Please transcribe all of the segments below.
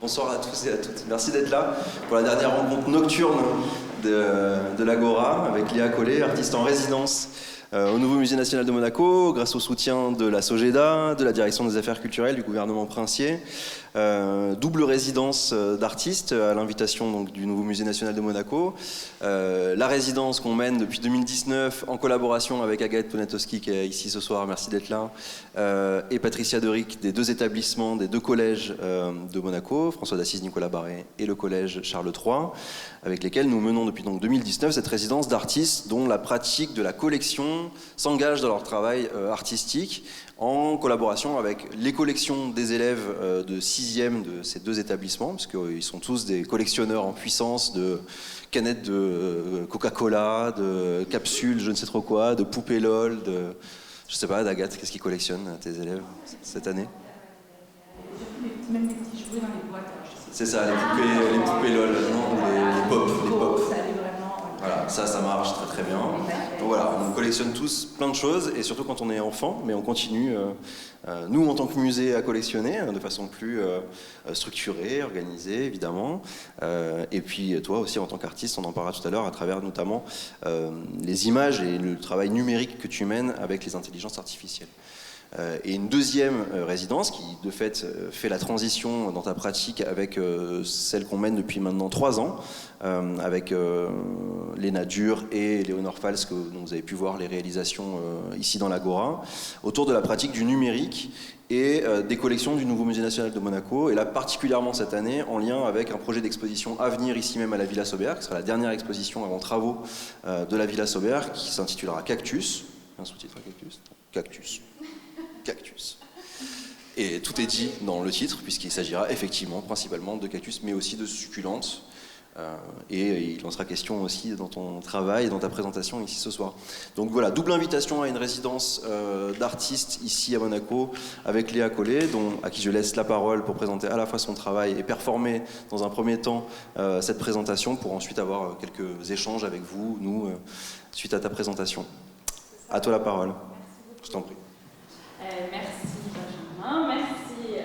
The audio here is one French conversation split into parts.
Bonsoir à tous et à toutes. Merci d'être là pour la dernière rencontre nocturne de l'Agora avec Léa Collet, artiste en résidence au nouveau Musée national de Monaco, grâce au soutien de la Sogeda, de la Direction des affaires culturelles du gouvernement princier. Double résidence d'artistes à l'invitation donc, du nouveau Musée national de Monaco. La résidence qu'on mène depuis 2019 en collaboration avec Agathe Poniatowski qui est ici ce soir, merci d'être là, et Patricia Deric des deux établissements, des deux collèges de Monaco, François d'Assise, Nicolas Barré et le collège Charles III, avec lesquels nous menons depuis donc 2019 cette résidence d'artistes dont la pratique de la collection s'engage dans leur travail artistique en collaboration avec les collections des élèves de 6e de ces deux établissements, parce qu'ils sont tous des collectionneurs en puissance de canettes de Coca-Cola, de capsules, je ne sais trop quoi, de poupées LOL, de... Je sais pas, d'Agathe, qu'est-ce qu'ils collectionnent, tes élèves, cette année? Même les petits jouets dans les boîtes. C'est ça, les poupées LOL, non, les pop. Ça allait vraiment. Voilà, ça marche très très bien. Donc voilà, on collectionne tous plein de choses, et surtout quand on est enfant, mais on continue, nous en tant que musée, à collectionner de façon plus structurée, organisée évidemment. Et puis toi aussi en tant qu'artiste, on en parlera tout à l'heure, à travers notamment les images et le travail numérique que tu mènes avec les intelligences artificielles. Et une deuxième résidence qui de fait fait la transition dans ta pratique avec celle qu'on mène depuis maintenant 3 ans avec Léna Dur et Léonore Fals, que dont vous avez pu voir les réalisations ici dans l'Agora, autour de la pratique du numérique et des collections du nouveau Musée national de Monaco, et là particulièrement cette année en lien avec un projet d'exposition à venir ici même à la Villa Saubert, qui sera la dernière exposition avant travaux de la Villa Saubert, qui s'intitulera Cactus. Un sous-titre à Cactus. Cactus. Et tout est dit dans le titre, puisqu'il s'agira effectivement principalement de cactus, mais aussi de succulentes. Et il en sera question aussi dans ton travail et dans ta présentation ici ce soir. Donc voilà, double invitation à une résidence d'artistes ici à Monaco avec Léa Collet, à qui je laisse la parole pour présenter à la fois son travail et performer dans un premier temps cette présentation, pour ensuite avoir quelques échanges avec vous, nous, suite à ta présentation. À toi la parole. Je t'en prie. Merci Benjamin, merci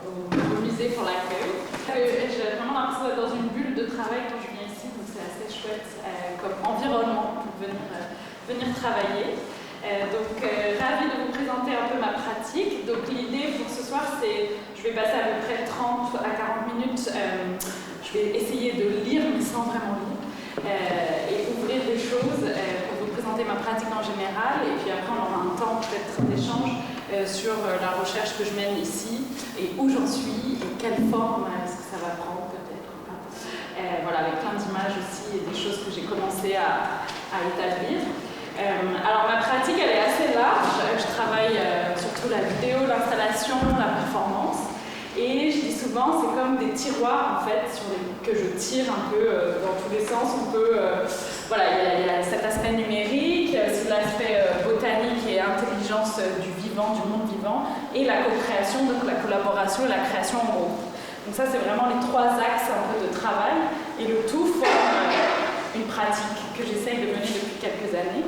au musée pour l'accueil. J'ai vraiment l'impression d'être dans une bulle de travail quand je viens ici, donc c'est assez chouette comme environnement pour venir travailler. Ravie de vous présenter un peu ma pratique. Donc l'idée pour ce soir, c'est, je vais passer à peu près 30 à 40 minutes, je vais essayer de lire mais sans vraiment lire, et ouvrir des choses pour vous présenter ma pratique en général, et puis après on aura un temps peut-être d'échange sur la recherche que je mène ici et où j'en suis et quelle forme est-ce que ça va prendre peut-être ou pas. Voilà, avec plein d'images aussi et des choses que j'ai commencé à établir. Alors ma pratique elle est assez large, je travaille surtout la vidéo, l'installation, la performance. Et je dis souvent, c'est comme des tiroirs en fait que je tire un peu dans tous les sens. On peut, voilà, il y a cet aspect numérique, c'est l'aspect botanique et intelligence du vivant, du monde vivant, et la co-création, donc la collaboration et la création en groupe. Donc ça, c'est vraiment les 3 axes un peu de travail, et le tout forme une pratique que j'essaye de mener depuis quelques années.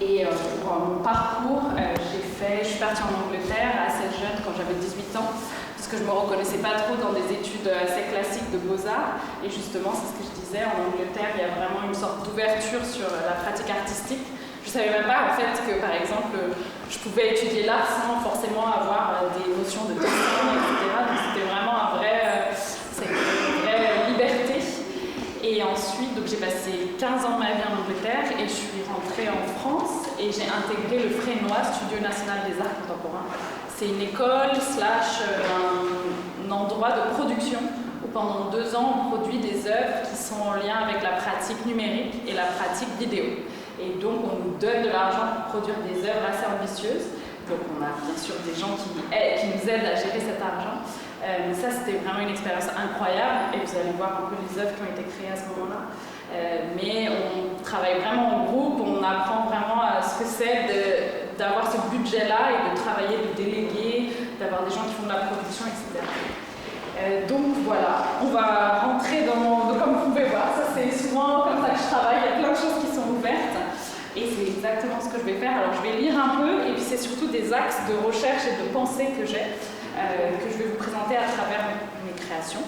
Et pour mon parcours, je suis partie en Angleterre assez jeune, quand j'avais 18 ans, parce que je ne me reconnaissais pas trop dans des études assez classiques de beaux-arts. Et justement, c'est ce que je disais, en Angleterre, il y a vraiment une sorte d'ouverture sur la pratique artistique. Je ne savais même pas, en fait, que, par exemple, je pouvais étudier l'art sans forcément avoir des notions de dessin, etc. Donc c'était vraiment une vraie liberté. Et ensuite, donc j'ai passé 15 ans de ma vie en Angleterre et je suis rentrée en France et j'ai intégré le Frénois, Studio National des Arts Contemporains. C'est une école / un endroit de production où pendant 2 ans on produit des œuvres qui sont en lien avec la pratique numérique et la pratique vidéo. Et donc on nous donne de l'argent pour produire des œuvres assez ambitieuses. Donc on a bien sûr des gens qui nous aident à gérer cet argent. Mais ça, c'était vraiment une expérience incroyable, et vous allez voir un peu les œuvres qui ont été créées à ce moment-là. Mais on travaille vraiment en groupe, on apprend vraiment à ce que c'est d'avoir ce budget-là et de travailler, de déléguer, d'avoir des gens qui font de la production, etc. Donc voilà, on va rentrer comme vous pouvez voir, ça c'est souvent comme ça que je travaille, il y a plein de choses qui sont ouvertes. Et c'est exactement ce que je vais faire. Alors je vais lire un peu, et puis c'est surtout des axes de recherche et de pensée que j'ai. que je vais vous présenter à travers mes créations.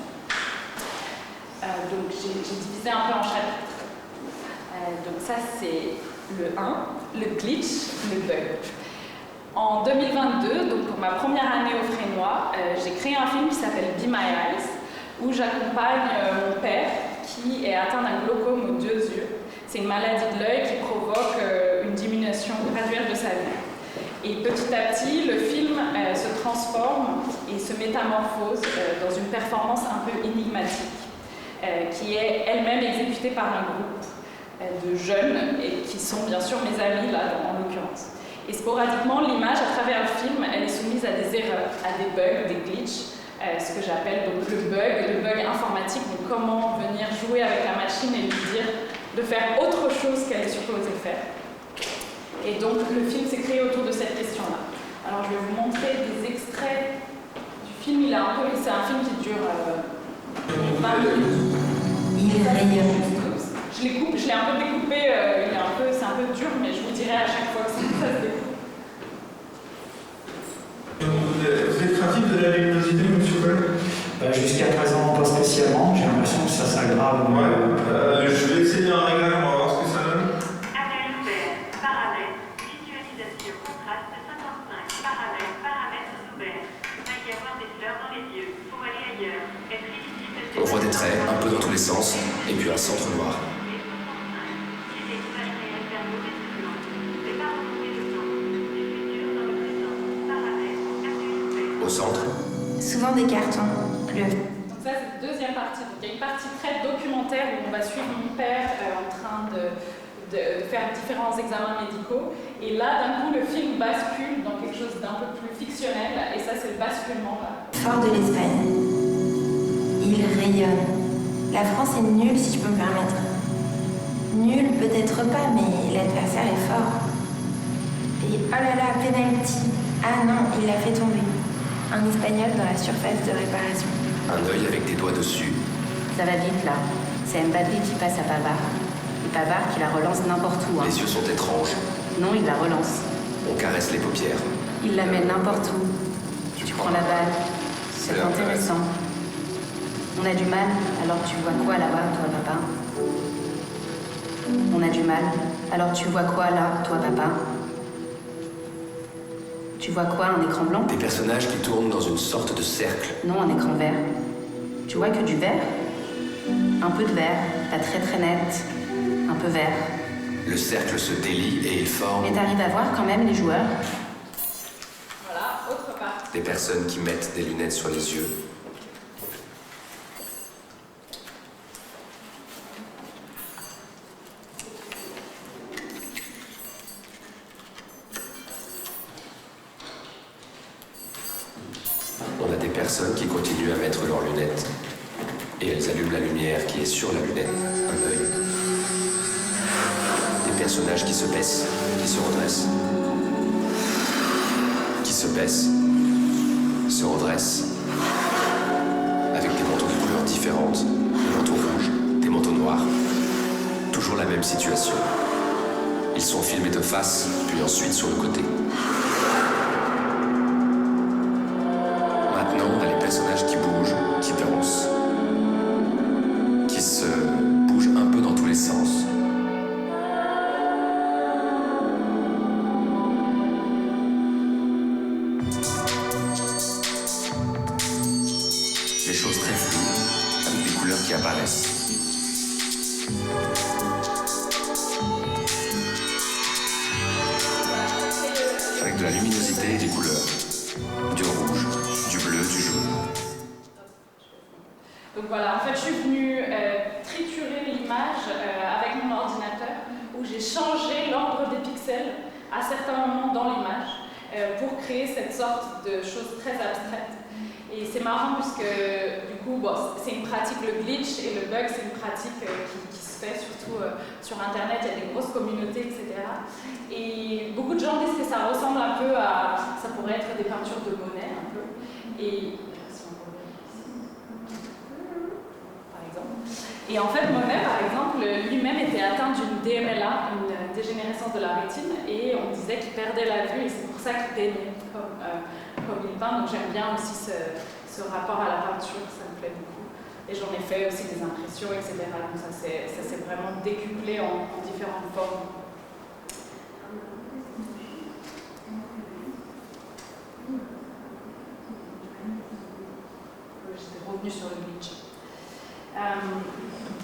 Donc j'ai divisé un peu en chapitres. Donc ça c'est le 1, le glitch, le bug. En 2022, donc pour ma première année au Frénois, j'ai créé un film qui s'appelle Be My Eyes, où j'accompagne mon père qui est atteint d'un glaucome aux 2 yeux. C'est une maladie de l'œil qui provoque une diminution graduelle de sa vue. Et petit à petit, le film se transforme et se métamorphose dans une performance un peu énigmatique, qui est elle-même exécutée par un groupe de jeunes, et qui sont bien sûr mes amis, là, en l'occurrence. Et sporadiquement, l'image, à travers le film, elle est soumise à des erreurs, à des bugs, des glitches, ce que j'appelle donc le bug informatique, donc comment venir jouer avec la machine et lui dire de faire autre chose qu'elle est supposée faire. Et donc le film s'est créé autour de cette question-là. Alors je vais vous montrer des extraits du film. C'est un film qui dure 20 minutes. Il rayonne. Je l'ai un peu découpé, c'est un peu dur, mais je vous dirai à chaque fois que ça se découpe. Vous êtes craintif de la luminosité, monsieur Paul? Jusqu'à présent, pas spécialement. J'ai l'impression que ça s'aggrave. Ouais. Je vais essayer un réglage, on va voir ce que ça donne. Appel ouvert, paramètres, visualisation, contraste 55, paramètres ouverts. Il y avoir des fleurs dans les yeux, faut aller ailleurs. Être illisible. On voit des traits un peu dans tous les sens, et puis un centre noir. Au centre. Souvent des cartons bleus. Donc ça, c'est la deuxième partie. Donc, il y a une partie très documentaire où on va suivre mon père en train de faire différents examens médicaux. Et là, d'un coup, le film bascule dans quelque chose d'un peu plus fictionnel. Et ça, c'est le basculement là. Fort de l'Espagne. Il rayonne. La France est nulle, si je peux me permettre. Nulle, peut-être pas, mais l'adversaire est fort. Et oh là là, penalty. Ah non, il l'a fait tomber. Un Espagnol dans la surface de réparation. Un œil avec des doigts dessus. Ça va vite là. C'est Mbappé qui passe à Pavard. Et Pavard qui la relance n'importe où. Hein. Les yeux sont étranges. Non, il la relance. On caresse les paupières. Il la met n'importe où. Tu prends la balle. C'est intéressant. On a du mal, alors tu vois quoi là-bas, toi, papa? On a du mal, alors tu vois quoi là, toi, papa? Tu vois quoi, un écran blanc? Des personnages qui tournent dans une sorte de cercle. Non, un écran vert. Tu vois que du vert? Un peu de vert, pas très très net. Un peu vert. Le cercle se délie et il forme... Mais t'arrives à voir quand même les joueurs? Voilà, autre partie. Des personnes qui mettent des lunettes sur les yeux. On a des personnes qui continuent à mettre leurs lunettes. Et elles allument la lumière qui est sur la lunette, un œil. Des personnages qui se baissent, qui se redressent. Qui se baissent, se redressent. Avec des manteaux de couleurs différentes, des manteaux rouges, des manteaux noirs. Toujours la même situation. Ils sont filmés de face, puis ensuite sur le côté. Maintenant, on a les personnages qui bougent, qui dansent, qui se bougent un peu dans tous les sens. Des choses très floues, avec des couleurs qui apparaissent. Avec de la luminosité et des couleurs. Du rouge, du bleu, du jaune. Donc voilà, en fait, je suis venue triturer l'image avec mon ordinateur, où j'ai changé l'ordre des pixels à certains moments dans l'image pour créer cette sorte de chose très abstraite. Et c'est marrant puisque du coup, bon, c'est une pratique, le glitch et le bug, c'est une pratique qui se fait surtout sur Internet, il y a des grosses communautés, etc. Et beaucoup de gens disent que ça ressemble un peu à, ça pourrait être des peintures de Monet un peu. Et par exemple. Et en fait, Monet, par exemple, lui-même était atteint d'une DMLA, une dégénérescence de la rétine, et on disait qu'il perdait la vue, et c'est pour ça qu'il peignait comme comme il peint, donc j'aime bien aussi ce rapport à la peinture, ça me plaît beaucoup. Et j'en ai fait aussi des impressions, etc. Donc ça s'est vraiment décuplé en différentes formes. J'étais revenue sur le glitch.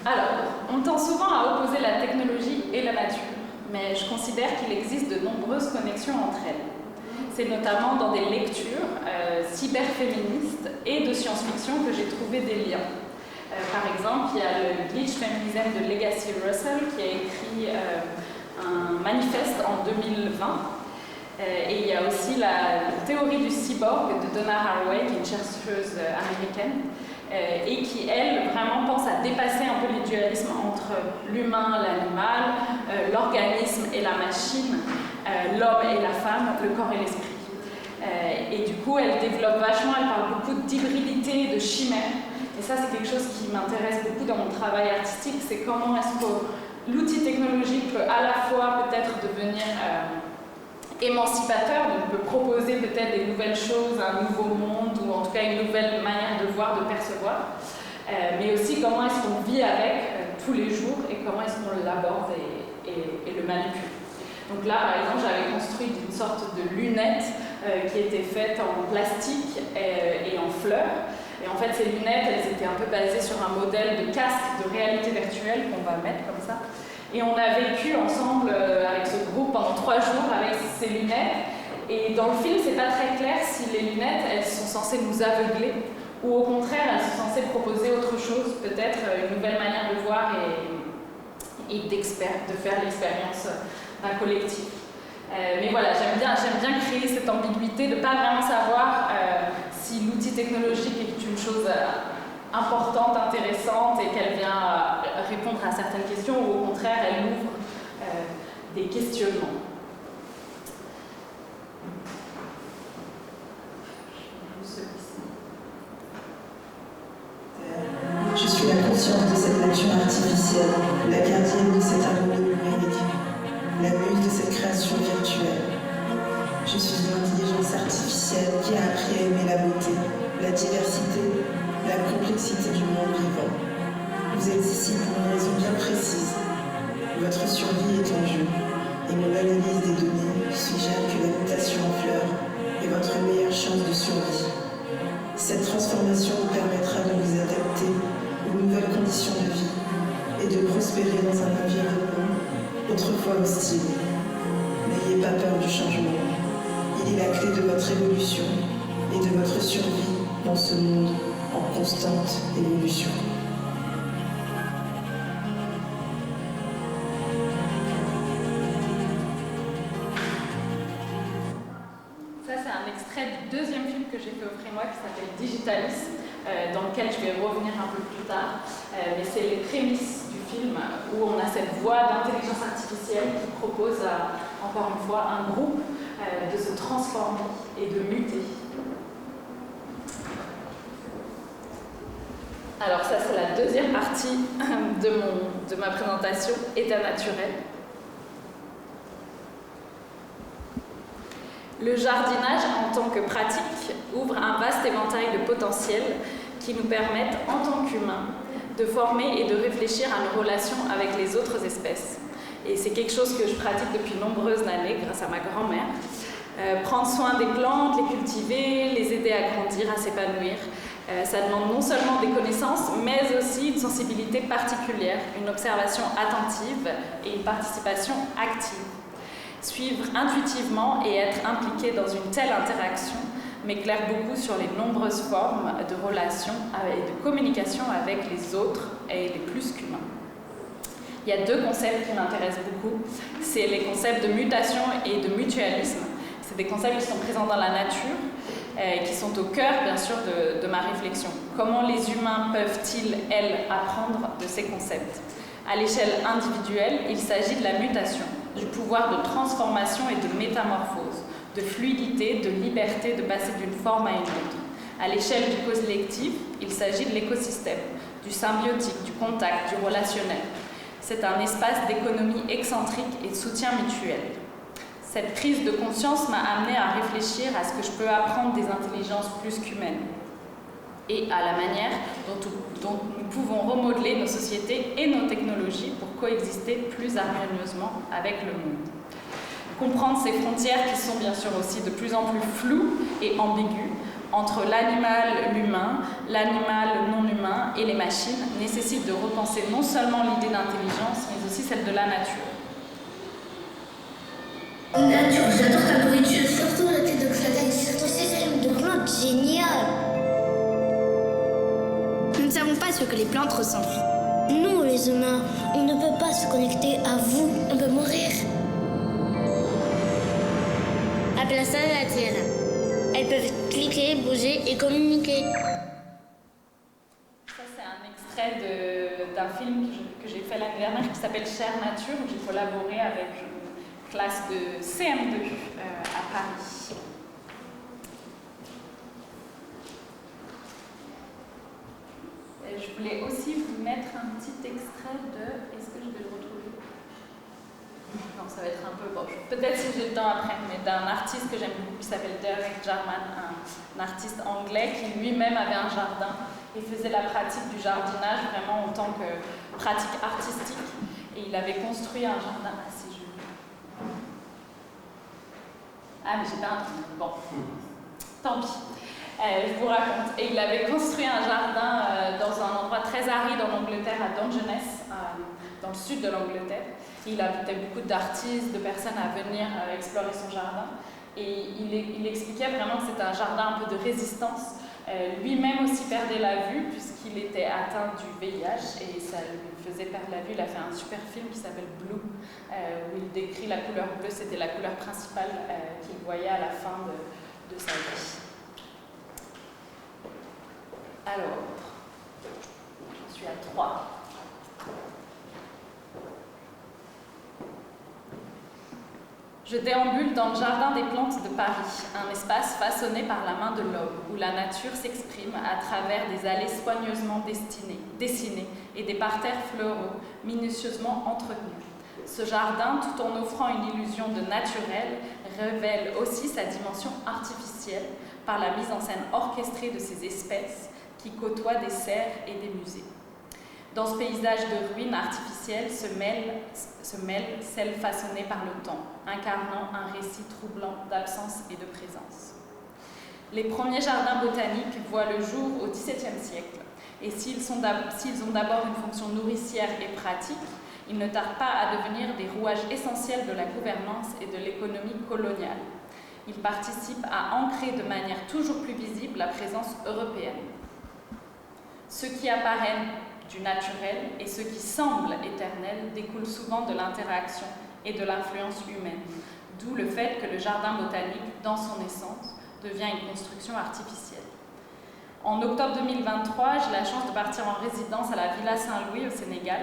Alors, on tend souvent à opposer la technologie et la nature, mais je considère qu'il existe de nombreuses connexions entre elles. C'est notamment dans des lectures cyberféministes et de science-fiction que j'ai trouvé des liens. Par exemple, il y a le Glitch Feminism de Legacy Russell qui a écrit un manifeste en 2020. Et il y a aussi la théorie du cyborg de Donna Haraway, qui est une chercheuse américaine, et qui, elle, vraiment pense à dépasser un peu les dualismes entre l'humain, l'animal, l'organisme et la machine, l'homme et la femme, le corps et l'esprit. Et du coup, elle développe vachement, elle parle beaucoup d'hybridité, de chimère. Et ça, c'est quelque chose qui m'intéresse beaucoup dans mon travail artistique, c'est comment est-ce que l'outil technologique peut à la fois peut-être devenir émancipateur, donc peut proposer peut-être des nouvelles choses, un nouveau monde, ou en tout cas une nouvelle manière de voir, de percevoir, mais aussi comment est-ce qu'on vit avec tous les jours et comment est-ce qu'on l'aborde et le manipule. Donc là, par exemple, j'avais construit une sorte de lunette qui était faite en plastique et en fleurs. Et en fait, ces lunettes, elles étaient un peu basées sur un modèle de casque de réalité virtuelle qu'on va mettre comme ça. Et on a vécu ensemble avec ce groupe pendant 3 jours avec ces lunettes. Et dans le film, c'est pas très clair si les lunettes, elles sont censées nous aveugler ou au contraire, elles sont censées proposer autre chose, peut-être une nouvelle manière de voir et de faire l'expérience d'un collectif. Mais voilà, j'aime bien créer cette ambiguïté de ne pas vraiment savoir si l'outil technologique est une chose importante, intéressante et qu'elle vient répondre à certaines questions ou au contraire, elle ouvre des questionnements. Je suis la conscience de cette nature artificielle, la gardienne de cet harmonie numérique, la muse de cette création virtuelle. Je suis une intelligence artificielle qui a appris à aimer la beauté, la diversité, la complexité du monde vivant. Vous êtes ici pour une raison bien précise. Votre survie est en jeu, et mon analyse des données suggère que la mutation en fleurs est votre meilleure chance de survie. Cette transformation vous permettra de vous adapter aux nouvelles conditions de vie et de prospérer dans un environnement autrefois hostile. N'ayez pas peur du changement. Il est la clé de votre évolution et de votre survie dans ce monde en constante évolution. Ça, c'est un extrait du deuxième film que j'ai fait au Frémois qui s'appelle Digitalis, dans lequel je vais revenir un peu plus tard. Mais c'est les prémices du film où on a cette voix d'intelligence artificielle qui propose encore une fois un groupe de se transformer et de muter. Alors ça, c'est la deuxième partie de ma présentation, état naturel. Le jardinage en tant que pratique ouvre un vaste éventail de potentiels qui nous permettent, en tant qu'humains, de former et de réfléchir à nos relations avec les autres espèces. Et c'est quelque chose que je pratique depuis nombreuses années grâce à ma grand-mère. Prendre soin des plantes, les cultiver, les aider à grandir, à s'épanouir. Ça demande non seulement des connaissances, mais aussi une sensibilité particulière, une observation attentive et une participation active. Suivre intuitivement et être impliqué dans une telle interaction m'éclaire beaucoup sur les nombreuses formes de relations et de communication avec les autres et les plus qu'humains. Il y a 2 concepts qui m'intéressent beaucoup. C'est les concepts de mutation et de mutualisme. C'est des concepts qui sont présents dans la nature, qui sont au cœur, bien sûr, de ma réflexion. Comment les humains peuvent-ils, elles, apprendre de ces concepts ? À l'échelle individuelle, il s'agit de la mutation, du pouvoir de transformation et de métamorphose, de fluidité, de liberté de passer d'une forme à une autre. À l'échelle du collectif, il s'agit de l'écosystème, du symbiotique, du contact, du relationnel. C'est un espace d'économie excentrique et de soutien mutuel. Cette prise de conscience m'a amenée à réfléchir à ce que je peux apprendre des intelligences plus qu'humaines et à la manière dont nous pouvons remodeler nos sociétés et nos technologies pour coexister plus harmonieusement avec le monde. Comprendre ces frontières qui sont bien sûr aussi de plus en plus floues et ambiguës entre l'animal, l'humain, l'animal non humain et les machines nécessite de repenser non seulement l'idée d'intelligence, mais aussi celle de la nature. Nature, j'adore ta nourriture, surtout le thé de Claudel, surtout ces aliments de plantes, génial. Nous ne savons pas ce que les plantes ressentent. Nous, les humains, on ne peut pas se connecter à vous, on peut mourir. Appelle ça la Terre. Elles peuvent cliquer, bouger et communiquer. Ça, c'est un extrait d'un film que j'ai fait l'année dernière qui s'appelle Chère Nature, où j'ai collaboré avec une classe de CM2 à Paris. Et je voulais aussi vous mettre un petit extrait de... Est-ce que je vais le retrouver? Non, ça va être un peu... Bon, peut-être si j'ai le temps après, mais d'un artiste que j'aime beaucoup qui s'appelle Derek Jarman, un artiste anglais qui lui-même avait un jardin et faisait la pratique du jardinage vraiment en tant que pratique artistique. Et il avait construit un jardin assez joli. Ah, mais j'ai pas un truc. Bon, tant pis. Je vous raconte. Et il avait construit un jardin dans un endroit très aride en Angleterre, à Dungeness, dans le sud de l'Angleterre. Il invitait beaucoup d'artistes, de personnes à venir explorer son jardin. Et il expliquait vraiment que c'était un jardin un peu de résistance. Lui-même aussi perdait la vue puisqu'il était atteint du VIH et ça lui faisait perdre la vue. Il a fait un super film qui s'appelle Blue, où il décrit la couleur bleue. C'était la couleur principale qu'il voyait à la fin de sa vie. Alors, j'en suis à 3. Je déambule dans le jardin des plantes de Paris, un espace façonné par la main de l'homme, où la nature s'exprime à travers des allées soigneusement dessinées et des parterres floraux minutieusement entretenus. Ce jardin, tout en offrant une illusion de naturel, révèle aussi sa dimension artificielle par la mise en scène orchestrée de ces espèces qui côtoient des serres et des musées. Dans ce paysage de ruines artificielles se mêle celle façonnée par le temps, incarnant un récit troublant d'absence et de présence. Les premiers jardins botaniques voient le jour au XVIIe siècle, et s'ils ont d'abord une fonction nourricière et pratique, ils ne tardent pas à devenir des rouages essentiels de la gouvernance et de l'économie coloniale. Ils participent à ancrer de manière toujours plus visible la présence européenne. Ce qui apparaît du naturel et ce qui semble éternel découle souvent de l'interaction et de l'influence humaine, d'où le fait que le jardin botanique, dans son essence, devient une construction artificielle. En octobre 2023, j'ai la chance de partir en résidence à la Villa Saint-Louis au Sénégal,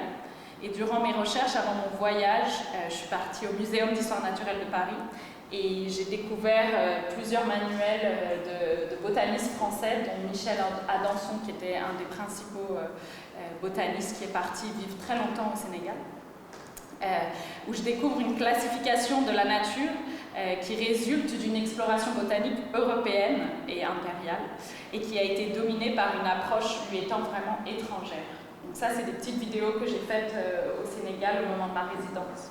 et durant mes recherches avant mon voyage, je suis partie au Muséum d'histoire naturelle de Paris et j'ai découvert plusieurs manuels de botanistes français, dont Michel Adanson, qui était un des principaux botanistes qui est parti vivre très longtemps au Sénégal, où je découvre une classification de la nature qui résulte d'une exploration botanique européenne et impériale et qui a été dominée par une approche lui étant vraiment étrangère. Donc ça, c'est des petites vidéos que j'ai faites au Sénégal au moment de ma résidence.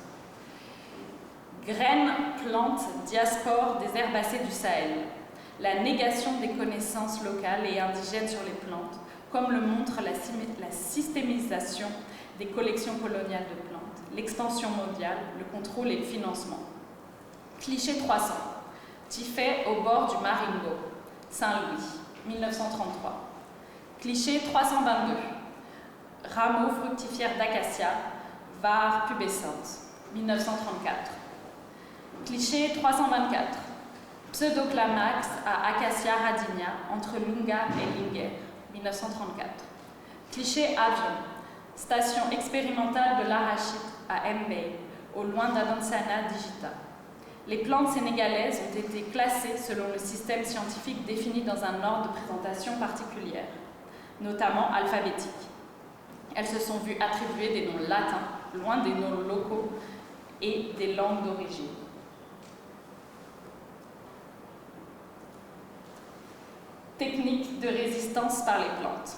Graines, plantes, diaspores des herbacées du Sahel. La négation des connaissances locales et indigènes sur les plantes, comme le montre la systémisation des collections coloniales de plantes, l'expansion mondiale, le contrôle et le financement. Cliché 300. Tifet au bord du Maringo, Saint-Louis, 1933. Cliché 322. Rameaux fructifères d'acacia, var pubescente, 1934. Cliché 324. Pseudoclamax à Acacia radinia, entre Lunga et Linger, 1934. Cliché avion. Station expérimentale de l'arachide à Mbey, au loin d'Adansana digita. Les plantes sénégalaises ont été classées selon le système scientifique défini dans un ordre de présentation particulière, notamment alphabétique. Elles se sont vues attribuer des noms latins, loin des noms locaux et des langues d'origine. Techniques de résistance par les plantes.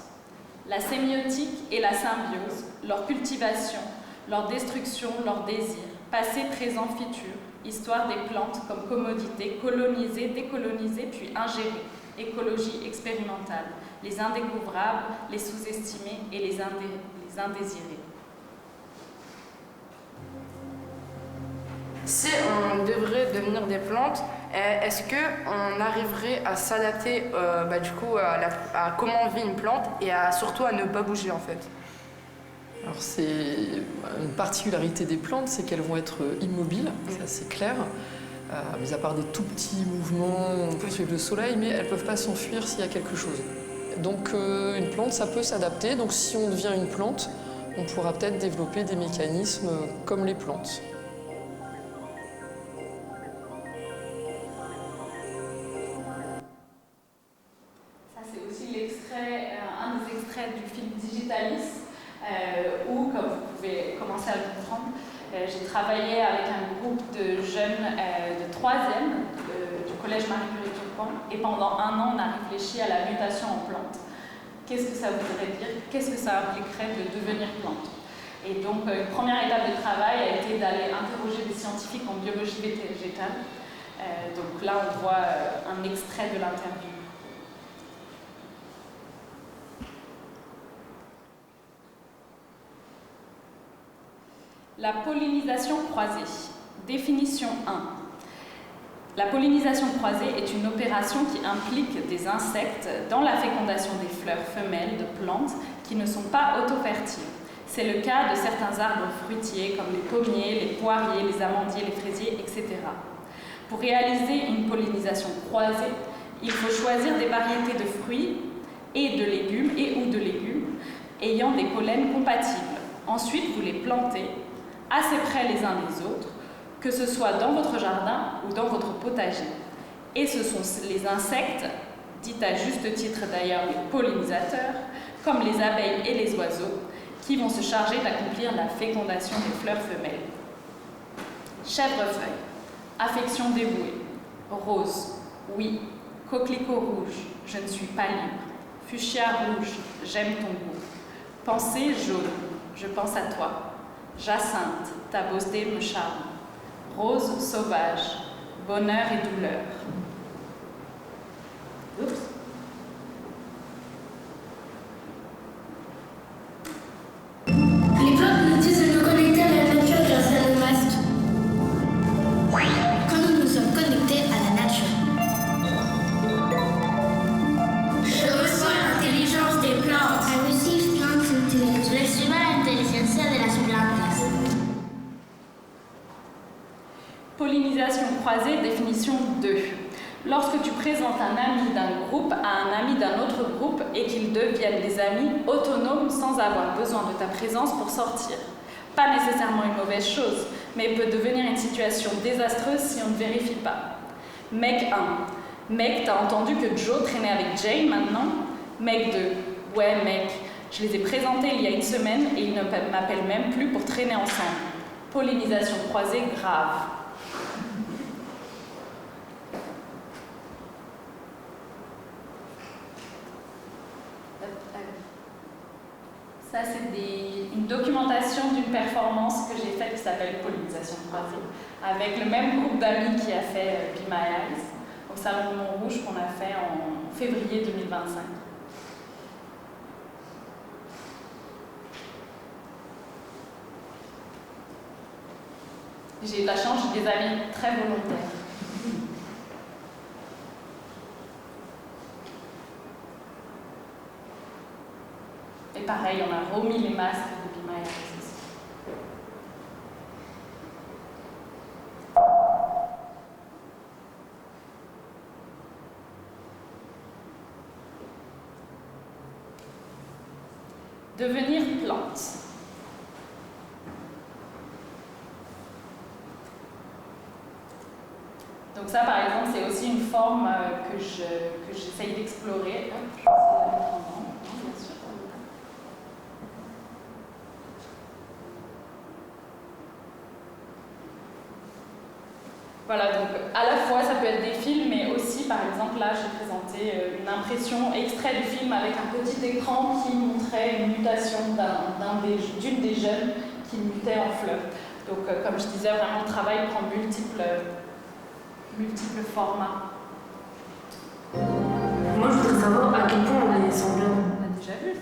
La sémiotique et la symbiose, leur cultivation, leur destruction, leur désir, passé, présent, futur, histoire des plantes comme commodité, colonisée, décolonisée, puis ingérée, écologie expérimentale, les indécouvrables, les sous-estimés et les indésirés. Si on devrait devenir des plantes, est-ce qu'on arriverait à s'adapter du coup à comment vit une plante et surtout à ne pas bouger en fait? Alors c'est une particularité des plantes, c'est qu'elles vont être immobiles, c'est assez clair, mis à part des tout petits mouvements pour suivre le soleil, mais elles ne peuvent pas s'enfuir s'il y a quelque chose. Donc une plante, ça peut s'adapter, donc si on devient une plante, on pourra peut-être développer des mécanismes comme les plantes. Un des extraits du film Digitalis, où, comme vous pouvez commencer à le comprendre, j'ai travaillé avec un groupe de jeunes de 3e du collège Marie-Curie-Turquois, et pendant 1 an, on a réfléchi à la mutation en plante. Qu'est-ce que ça voudrait dire? Qu'est-ce que ça impliquerait de devenir plante? Et donc, une première étape de travail a été d'aller interroger des scientifiques en biologie végétale. Donc là, on voit un extrait de l'interview. La pollinisation croisée. Définition 1. La pollinisation croisée est une opération qui implique des insectes dans la fécondation des fleurs femelles de plantes qui ne sont pas autofertiles. C'est le cas de certains arbres fruitiers comme les pommiers, les poiriers, les amandiers, les fraisiers, etc. Pour réaliser une pollinisation croisée, il faut choisir des variétés de fruits et de légumes ou de légumes ayant des pollens compatibles. Ensuite, vous les plantez assez près les uns des autres, que ce soit dans votre jardin ou dans votre potager. Et ce sont les insectes, dits à juste titre d'ailleurs les pollinisateurs, comme les abeilles et les oiseaux, qui vont se charger d'accomplir la fécondation des fleurs femelles. Chèvrefeuille, affection dévouée. Rose, oui. Coquelicot rouge, je ne suis pas libre. Fuchsia rouge, j'aime ton goût. Pensée jaune, je pense à toi. Jacinthe, ta beauté me charme. Rose sauvage, bonheur et douleur. Oups. Les plantes nous disent de nous connecter à la nature grâce à nos masques. Quand nous nous sommes connectés à la nature. Je reçois l'intelligence des plantes. I receive plant intelligence. Recibo la inteligencia de las plantas. Pollinisation croisée, définition 2. Lorsque tu présentes un ami d'un groupe à un ami d'un autre groupe et qu'ils deviennent des amis autonomes sans avoir besoin de ta présence pour sortir. Pas nécessairement une mauvaise chose, mais peut devenir une situation désastreuse si on ne vérifie pas. Mec 1. Mec, t'as entendu que Joe traînait avec Jane maintenant? Mec 2. Ouais mec, je les ai présentés il y a 1 semaine et ils ne m'appellent même plus pour traîner ensemble. Pollinisation croisée grave. Ça, c'est une documentation d'une performance que j'ai faite qui s'appelle Pollinisation croisée, avec le même groupe d'amis qui a fait Be My Eyes au Salon de Montrouge qu'on a fait en février 2025. J'ai eu de la chance, j'ai des amis très volontaires. Et pareil, on a remis les masques de Be My Eyes aussi. Devenir plante. Donc ça, par exemple, c'est aussi une forme que j'essaye d'explorer. Je vais essayer de la mettre en grand. Bien sûr. Voilà, donc à la fois, ça peut être des films, mais aussi, par exemple, là, j'ai présenté une impression extrait du film avec un petit écran qui montrait une mutation d'une des jeunes qui mutait en fleur. Donc, comme je disais, vraiment, le travail prend multiples formats. Moi, je voudrais savoir à quel point on est semblables. On a déjà vu ça.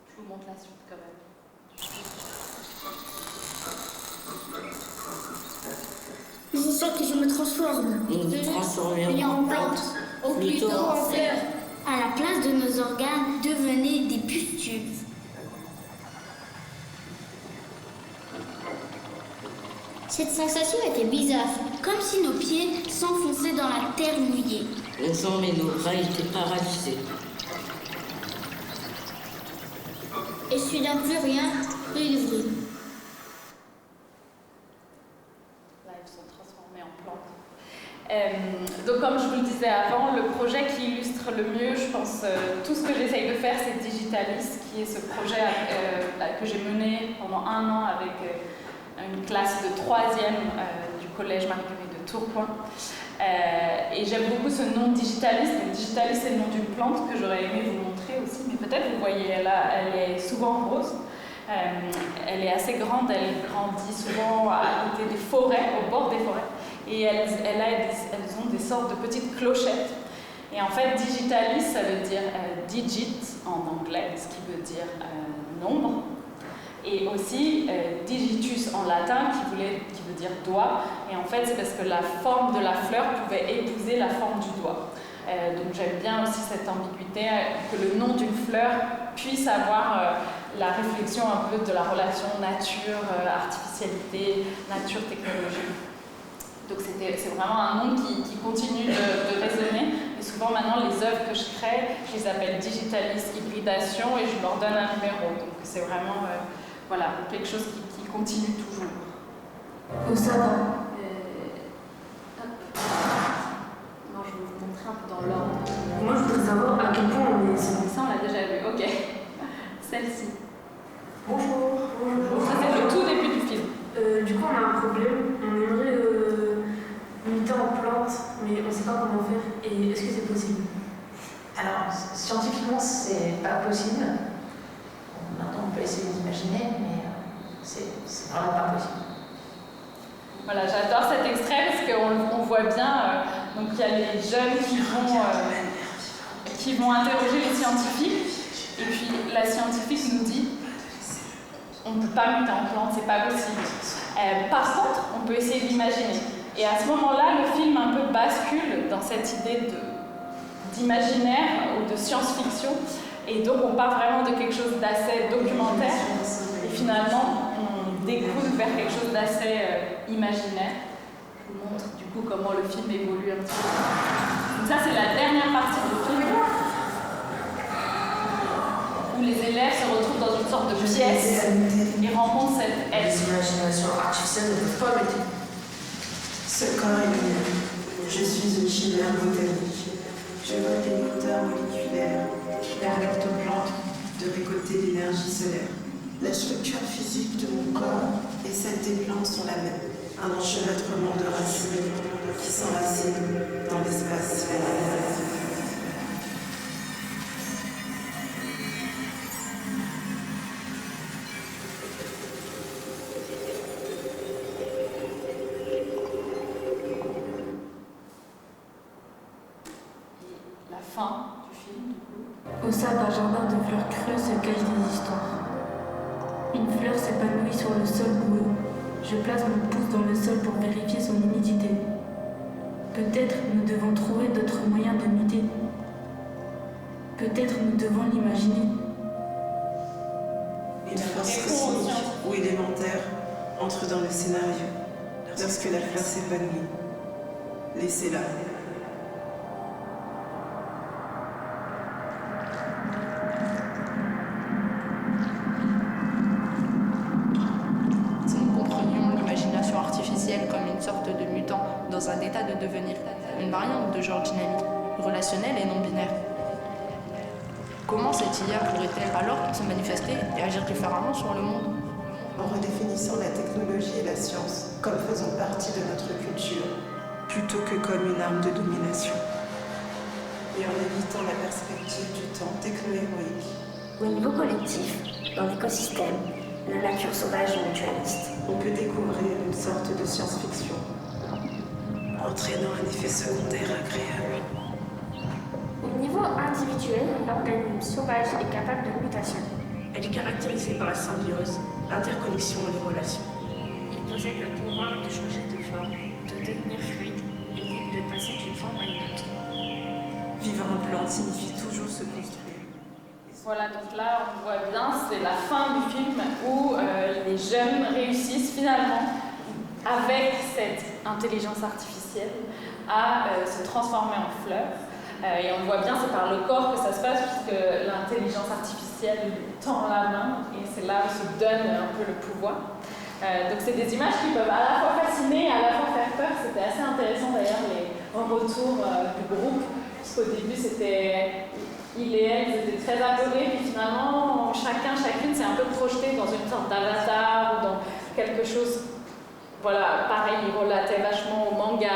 Je vous montre la suite quand même. C'est ça que je me transforme. Transformez-vous en plante, ou plutôt en fleur. À la place de nos organes, devenez des pustules. Cette sensation était bizarre, comme si nos pieds s'enfonçaient dans la terre mouillée. Désormais, nos bras étaient paralysés. Et soudain plus rien, réouvrit. Là, ils sont transformés en plantes. Donc, comme je vous le disais avant, le projet qui illustre le mieux, je pense, tout ce que j'essaye de faire, c'est Digitalis, qui est ce projet que j'ai mené pendant 1 an avec une classe de 3e du collège Marie-Curie de Tourcoing. Et j'aime beaucoup ce nom Digitalis. Donc, Digitalis, c'est le nom d'une plante que j'aurais aimé vous montrer aussi, mais peut-être vous voyez, elle est souvent rose. Elle est assez grande, elle grandit souvent à côté des forêts, au bord des forêts. Et elles ont des sortes de petites clochettes. Et en fait, Digitalis, ça veut dire digit en anglais, ce qui veut dire nombre. Et aussi digitus en latin, qui veut dire doigt. Et en fait, c'est parce que la forme de la fleur pouvait épouser la forme du doigt. Donc j'aime bien aussi cette ambiguïté, que le nom d'une fleur puisse avoir la réflexion un peu de la relation nature-artificialité, nature-technologie. Donc c'est vraiment un nom qui continue de résonner. Et souvent maintenant, les œuvres que je crée, je les appelle Digitalis Hybridation et je leur donne un numéro. Donc c'est vraiment voilà, quelque chose qui continue toujours. Au sabbat. Non, je vais vous montrer un peu dans l'ordre. Moi, je voudrais savoir à quel point on est semblables. Ça, on l'a déjà vu. Ok. Celle-ci. Bonjour. Ça, c'est le tout début du film. Du coup, on a un problème. On aimerait muter en plante, mais on ne sait pas comment faire. Et est-ce que c'est possible? Alors, scientifiquement, c'est pas possible. Maintenant, on peut essayer d'imaginer, mais c'est vraiment pas possible. Voilà, j'adore cet extrait parce qu'on voit bien, donc il y a les jeunes qui vont interroger les scientifiques, et puis la scientifique nous dit on ne peut pas muter en plante, c'est pas possible. Par contre, on peut essayer d'imaginer. Et à ce moment-là, le film un peu bascule dans cette idée d'imaginaire ou de science-fiction. Et donc on part vraiment de quelque chose d'assez documentaire. Et finalement, on découle vers quelque chose d'assez imaginaire. Je vous montre du coup comment le film évolue un petit peu. Donc ça, c'est la dernière partie du film. Où les élèves se retrouvent dans une sorte de pièce et rencontrent cette aide. Les imaginations artificielles ne peuvent pas m'aider. Ce corps est lumineux. Je suis une chimère botanique. Je vole des moteurs moléculaires qui permettent aux plantes de récolter l'énergie solaire. La structure physique de mon corps et celle des plantes sont la même. Un enchevêtrement de racines qui s'enracinent dans l'espace sphérique. Du film, du coup. Au sein d'un jardin de fleurs creuses se cachent des histoires. Une fleur s'épanouit sur le sol boueux. Je place mon pouce dans le sol pour vérifier son humidité. Peut-être nous devons trouver d'autres moyens de muter. Peut-être nous devons l'imaginer. Une force cosmique ou élémentaire entre dans le scénario lorsque la fleur s'épanouit. Laissez-la. Si nous comprenions l'imagination artificielle comme une sorte de mutant dans un état de devenir, une variante de genre dynamique, relationnelle et non binaire, comment cette IA pourrait-elle alors se manifester et agir différemment sur le monde? En redéfinissant la technologie et la science comme faisant partie de notre culture, plutôt que comme une arme de domination. Et en évitant la perspective du temps techno-héroïque. Au niveau collectif, dans l'écosystème, la nature sauvage mutualiste. On peut découvrir une sorte de science-fiction, entraînant un effet secondaire agréable. Au niveau individuel, l'organisme sauvage est capable de mutation. Elle est caractérisée par la symbiose, l'interconnexion et les relations. Il possède le pouvoir de changer de forme, de devenir fluide et libre de passer d'une forme à une autre. Vivre en plante signifie toujours se construire. Voilà, donc là on voit bien, c'est la fin du film où les jeunes réussissent finalement, avec cette intelligence artificielle, à se transformer en fleurs. Et on voit bien, c'est par le corps que ça se passe, puisque l'intelligence artificielle tend la main, et c'est là où se donne un peu le pouvoir. Donc c'est des images qui peuvent à la fois fasciner et à la fois faire peur. C'était assez intéressant d'ailleurs les retours du groupe, puisqu'au début c'était il et elle, ils étaient très apeurés, puis finalement chacune s'est un peu projetée dans une sorte d'avatar ou dans quelque chose. Voilà, pareil, ils relataient vachement au manga,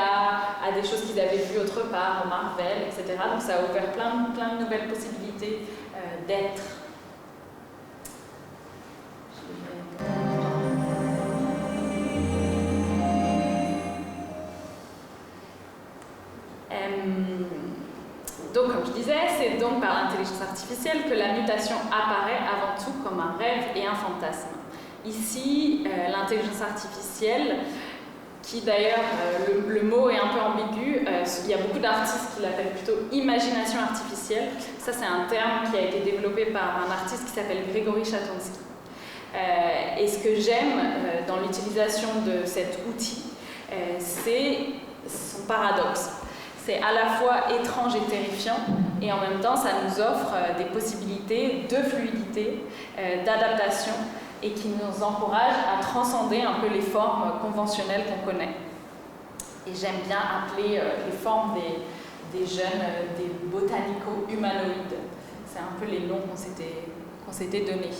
à des choses qu'ils avaient vues autre part, au Marvel, etc. Donc ça a ouvert plein de nouvelles possibilités d'être. Donc, comme je disais, c'est donc par l'intelligence artificielle que la mutation apparaît avant tout comme un rêve et un fantasme. Ici, l'intelligence artificielle, qui d'ailleurs, le mot est un peu ambigu, il y a beaucoup d'artistes qui l'appellent plutôt imagination artificielle. Ça, c'est un terme qui a été développé par un artiste qui s'appelle Grégory Chatonsky. Et ce que j'aime dans l'utilisation de cet outil, c'est son paradoxe. C'est à la fois étrange et terrifiant, et en même temps, ça nous offre des possibilités de fluidité, d'adaptation, et qui nous encourage à transcender un peu les formes conventionnelles qu'on connaît. Et j'aime bien appeler les formes des jeunes des botanico-humanoïdes. C'est un peu les noms qu'on s'était donnés.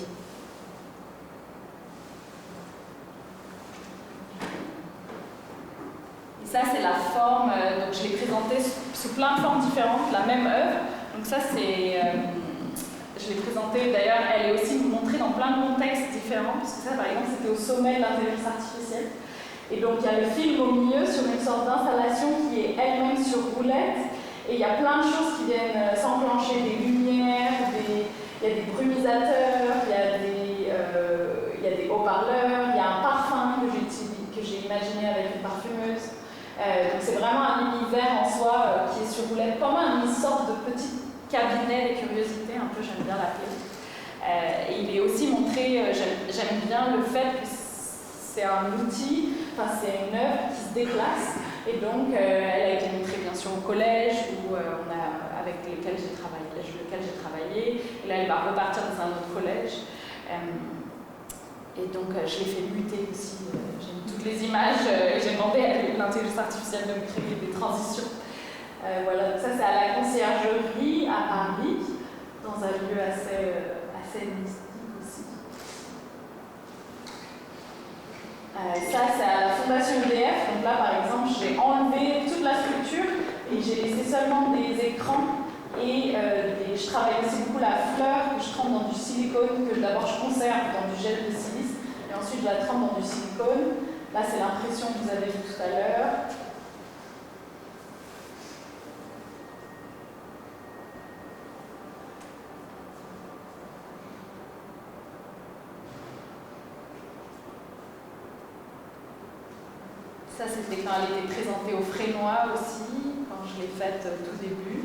Ça, c'est la forme, donc je l'ai présentée sous plein de formes différentes, la même œuvre. Donc ça, c'est... je l'ai présentée, d'ailleurs, elle est aussi montrée dans plein de contextes différents, parce que ça, par exemple, c'était au sommet de l'intelligence artificielle. Et donc, il y a le film au milieu sur une sorte d'installation qui est elle-même sur roulette, et il y a plein de choses qui viennent s'enclencher, des lumières, il y a des brumisateurs, il y a des haut-parleurs, il y a un parfum que j'ai imaginé avec une parfumeuse. Donc c'est vraiment un univers en soi qui est sur roulette, comme une sorte de petit cabinet des curiosités, un peu j'aime bien l'appeler. Et il est aussi montré, j'aime bien le fait que c'est un outil, enfin c'est une œuvre qui se déplace, et donc elle a été montrée bien sûr au collège, où avec lequel j'ai travaillé, et là elle va repartir dans un autre collège. Et donc je l'ai fait muter aussi, j'aime toutes les images, j'ai demandé à l'intelligence artificielle de me créer des transitions. Voilà, donc ça c'est à la conciergerie à Paris, dans un lieu assez mystique aussi. Ça c'est à la Fondation EDF, donc là par exemple j'ai enlevé toute la structure et j'ai laissé seulement des écrans. Et je travaille aussi beaucoup la fleur que je trempe dans du silicone, que d'abord je conserve dans du gel de silice, et ensuite je la trempe dans du silicone. Là c'est l'impression que vous avez vue tout à l'heure. Ça, c'était quand elle était présentée au Frénois aussi, quand je l'ai faite au tout début.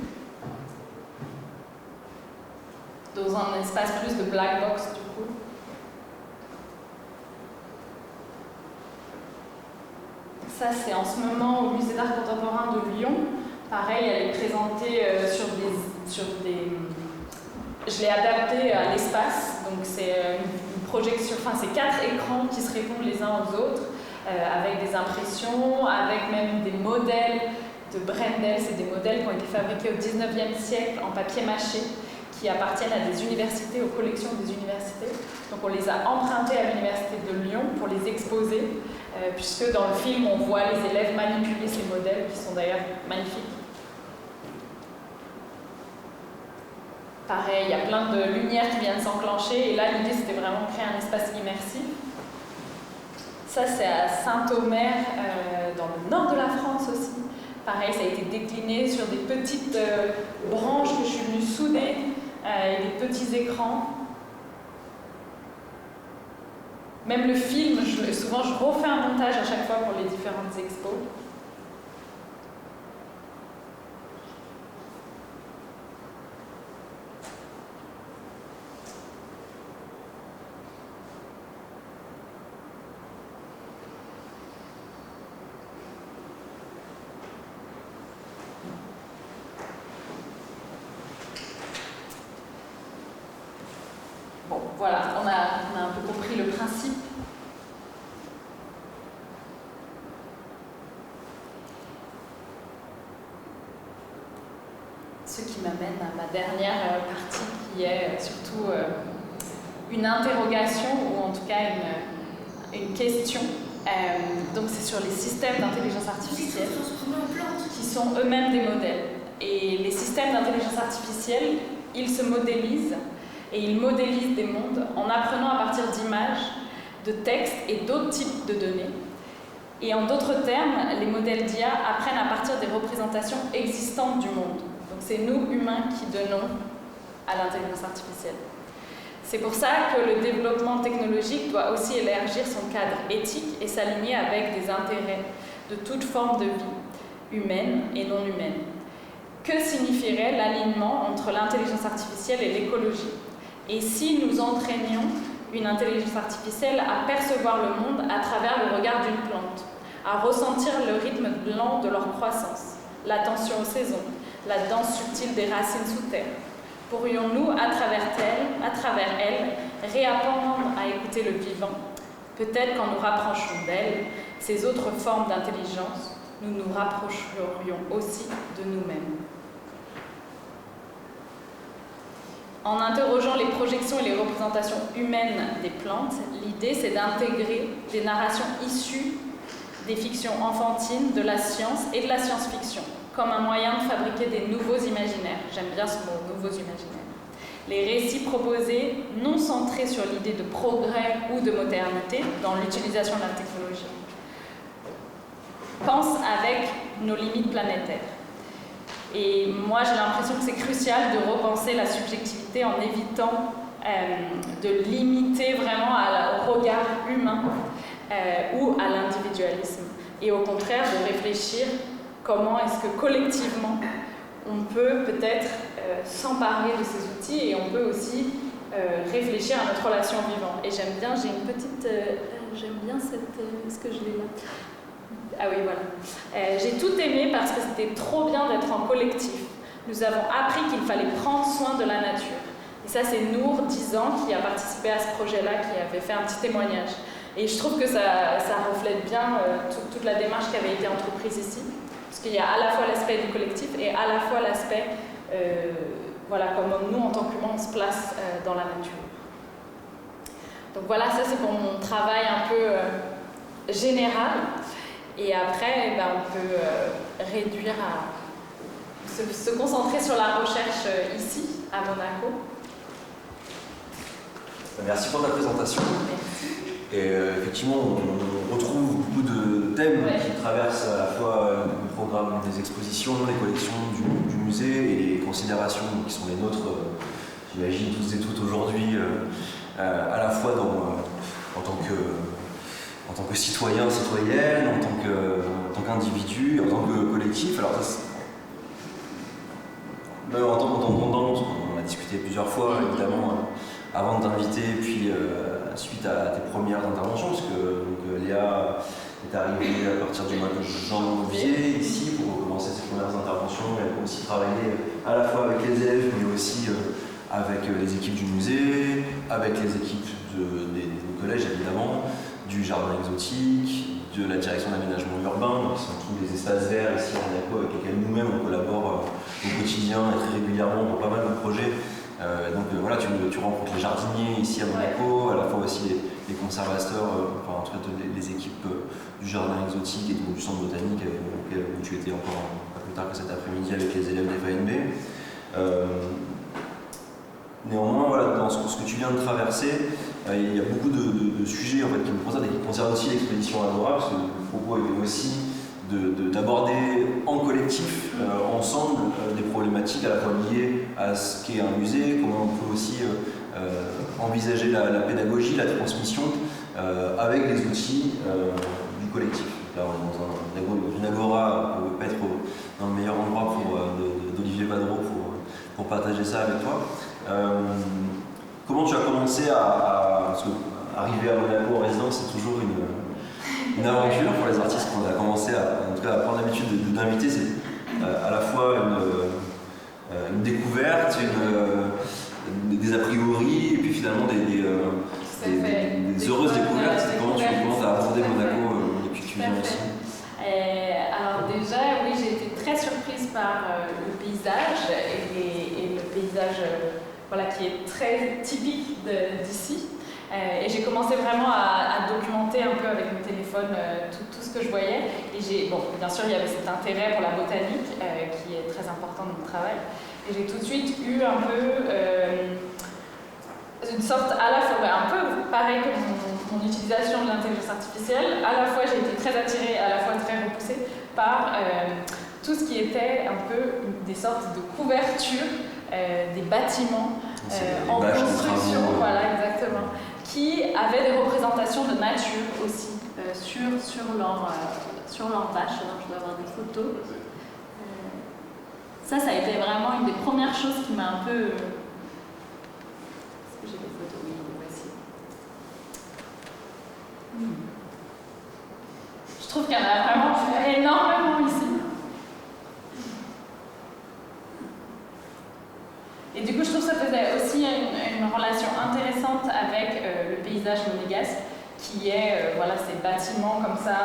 Dans un espace plus de black box, du coup. Ça, c'est en ce moment au Musée d'art contemporain de Lyon. Pareil, elle est présentée sur des... Je l'ai adaptée à l'espace, donc c'est une projection, enfin c'est 4 écrans qui se répondent les uns aux autres, avec des impressions, avec même des modèles de Brendel. C'est des modèles qui ont été fabriqués au 19e siècle en papier mâché, qui appartiennent à des universités, aux collections des universités. Donc on les a empruntés à l'université de Lyon pour les exposer, puisque dans le film on voit les élèves manipuler ces modèles, qui sont d'ailleurs magnifiques. Pareil, il y a plein de lumières qui viennent s'enclencher, et là l'idée c'était vraiment de créer un espace immersif. Ça c'est à Saint-Omer, dans le nord de la France aussi. Pareil, ça a été décliné sur des petites branches que je suis venue souder, et des petits écrans. Même le film, souvent je refais un montage à chaque fois pour les différentes expos. Bon, voilà, on a un peu compris le principe. Ce qui m'amène à ma dernière partie, qui est surtout une interrogation, ou en tout cas une question. Donc c'est sur les systèmes d'intelligence artificielle, qui sont eux-mêmes des modèles. Et les systèmes d'intelligence artificielle, ils se modélisent, et ils modélisent des mondes en apprenant à partir d'images, de textes et d'autres types de données. Et en d'autres termes, les modèles d'IA apprennent à partir des représentations existantes du monde. Donc c'est nous, humains, qui donnons à l'intelligence artificielle. C'est pour ça que le développement technologique doit aussi élargir son cadre éthique et s'aligner avec des intérêts de toute forme de vie, humaine et non humaine. Que signifierait l'alignement entre l'intelligence artificielle et l'écologie? Et si nous entraînions une intelligence artificielle à percevoir le monde à travers le regard d'une plante, à ressentir le rythme lent de leur croissance, l'attention aux saisons, la danse subtile des racines sous terre? Pourrions-nous, à travers elle, réapprendre à écouter le vivant? Peut-être qu'en nous rapprochant d'elle, ces autres formes d'intelligence, nous nous rapprocherions aussi de nous-mêmes. En interrogeant les projections et les représentations humaines des plantes, l'idée c'est d'intégrer des narrations issues des fictions enfantines, de la science et de la science-fiction, comme un moyen de fabriquer des nouveaux imaginaires. J'aime bien ce mot, nouveaux imaginaires. Les récits proposés, non centrés sur l'idée de progrès ou de modernité dans l'utilisation de la technologie, pensent avec nos limites planétaires. Et moi, j'ai l'impression que c'est crucial de repenser la subjectivité en évitant de limiter vraiment au regard humain ou à l'individualisme. Et au contraire, de réfléchir comment est-ce que collectivement, on peut peut-être s'emparer de ces outils, et on peut aussi réfléchir à notre relation vivante. Et j'aime bien, j'ai une petite... j'aime bien cette... est-ce que je l'ai là ? Ah oui, voilà. J'ai tout aimé parce que c'était trop bien d'être en collectif. Nous avons appris qu'il fallait prendre soin de la nature. Et ça, c'est Nour, 10 ans, qui a participé à ce projet-là, qui avait fait un petit témoignage. Et je trouve que ça reflète bien toute la démarche qui avait été entreprise ici. Parce qu'il y a à la fois l'aspect du collectif et à la fois l'aspect, voilà, comment nous, en tant qu'humains, on se place dans la nature. Donc voilà, ça c'est pour mon travail un peu général. Et après, on peut réduire à se concentrer sur la recherche ici, à Monaco. Merci pour ta présentation. Merci. Et effectivement, on retrouve beaucoup de thèmes qui traversent à la fois le programme des expositions, les collections du musée et les considérations qui sont les nôtres, j'imagine tous et toutes aujourd'hui, à la fois en tant que en tant que citoyen, citoyenne, en tant qu'individu, en tant que collectif. Alors ça, même en tant qu'entendant, on a discuté plusieurs fois, évidemment, avant de t'inviter, puis suite à tes premières interventions, parce que Léa est arrivée à partir du mois de janvier ici pour commencer ses premières interventions. Elle a aussi travaillé à la fois avec les élèves, mais aussi avec les équipes du musée, avec les équipes des collèges évidemment, du jardin exotique, de la direction d'aménagement urbain, qui sont tous les espaces verts ici à Monaco avec lesquels nous-mêmes on collabore au quotidien et très régulièrement pour pas mal de projets. Voilà, tu rencontres les jardiniers ici à Monaco, à la fois aussi les conservateurs, en tout cas les équipes du jardin exotique et du centre botanique où tu étais encore pas plus tard que cet après-midi avec les élèves des FANB. Néanmoins, voilà, dans ce que tu viens de traverser, il y a beaucoup de sujets en fait, qui me concernent et qui concernent aussi l'exposition Agora, parce que le propos était aussi d'aborder en collectif, ensemble, des problématiques à la fois liées à ce qu'est un musée, comment on peut aussi envisager la pédagogie, la transmission avec les outils du collectif. Là, on est dans une agora, on ne peut pas être dans le meilleur endroit d'Olivier Vadreau pour partager ça avec toi. Comment tu as commencé parce que arriver à Monaco en résidence, c'est toujours une aventure pour les artistes qu'on a commencé en tout cas, à prendre l'habitude d'inviter. C'est à la fois une découverte, des a priori, et puis finalement des heureuses découvertes. Comment tu as abordé Monaco depuis que tu viens ici? Alors déjà, oui, j'ai été très surprise par le paysage et le paysage qui est très typique d'ici. Et j'ai commencé vraiment à documenter un peu avec mon téléphone tout ce que je voyais. Et bien sûr, il y avait cet intérêt pour la botanique qui est très important dans mon travail. Et j'ai tout de suite eu un peu une sorte, à la fois, un peu pareil que mon utilisation de l'intelligence artificielle. À la fois, j'ai été très attirée, à la fois très repoussée par tout ce qui était un peu des sortes de couvertures des bâtiments en construction, voilà, exactement, qui avaient des représentations de nature aussi sur leur bâche. Alors, je dois avoir des photos. Ça a été vraiment une des premières choses qui m'a un peu... Est-ce que j'ai des photos? Oui, voici. Je trouve qu'il y en a vraiment énormément ici. Et du coup, je trouve que ça faisait aussi une relation intéressante avec le paysage monégasque, qui est ces bâtiments comme ça,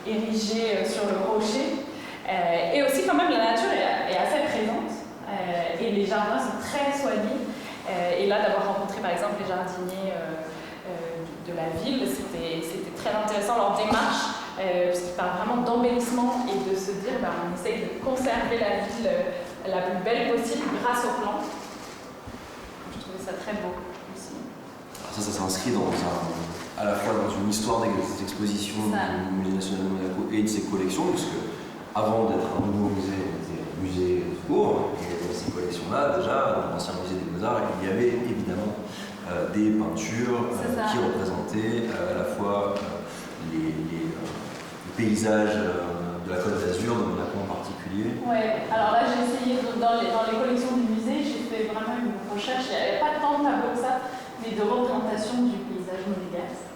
érigés sur le rocher. Et aussi, quand même, la nature est assez présente. Et les jardins sont très soignés. Et là, d'avoir rencontré, par exemple, les jardiniers de la ville, c'était très intéressant, leur démarche, parce qu'ils parlent vraiment d'embellissement et de se dire on essaye de conserver la ville la plus belle possible grâce aux plantes. Je trouvais ça très beau aussi. Alors ça s'inscrit à la fois dans une histoire des expositions du Musée national de Monaco et de ses collections, puisque avant d'être un nouveau musée, on était un musée tout court, et dans ces collections-là, déjà, dans l'ancien musée des Beaux-Arts, il y avait évidemment des peintures qui représentaient à la fois les paysages de la Côte d'Azur, de Monaco en particulier. Ouais, alors là j'ai essayé, dans les collections du musée, j'ai fait vraiment une recherche, il n'y avait pas tant de tableaux que ça, mais de représentation du paysage monégasque.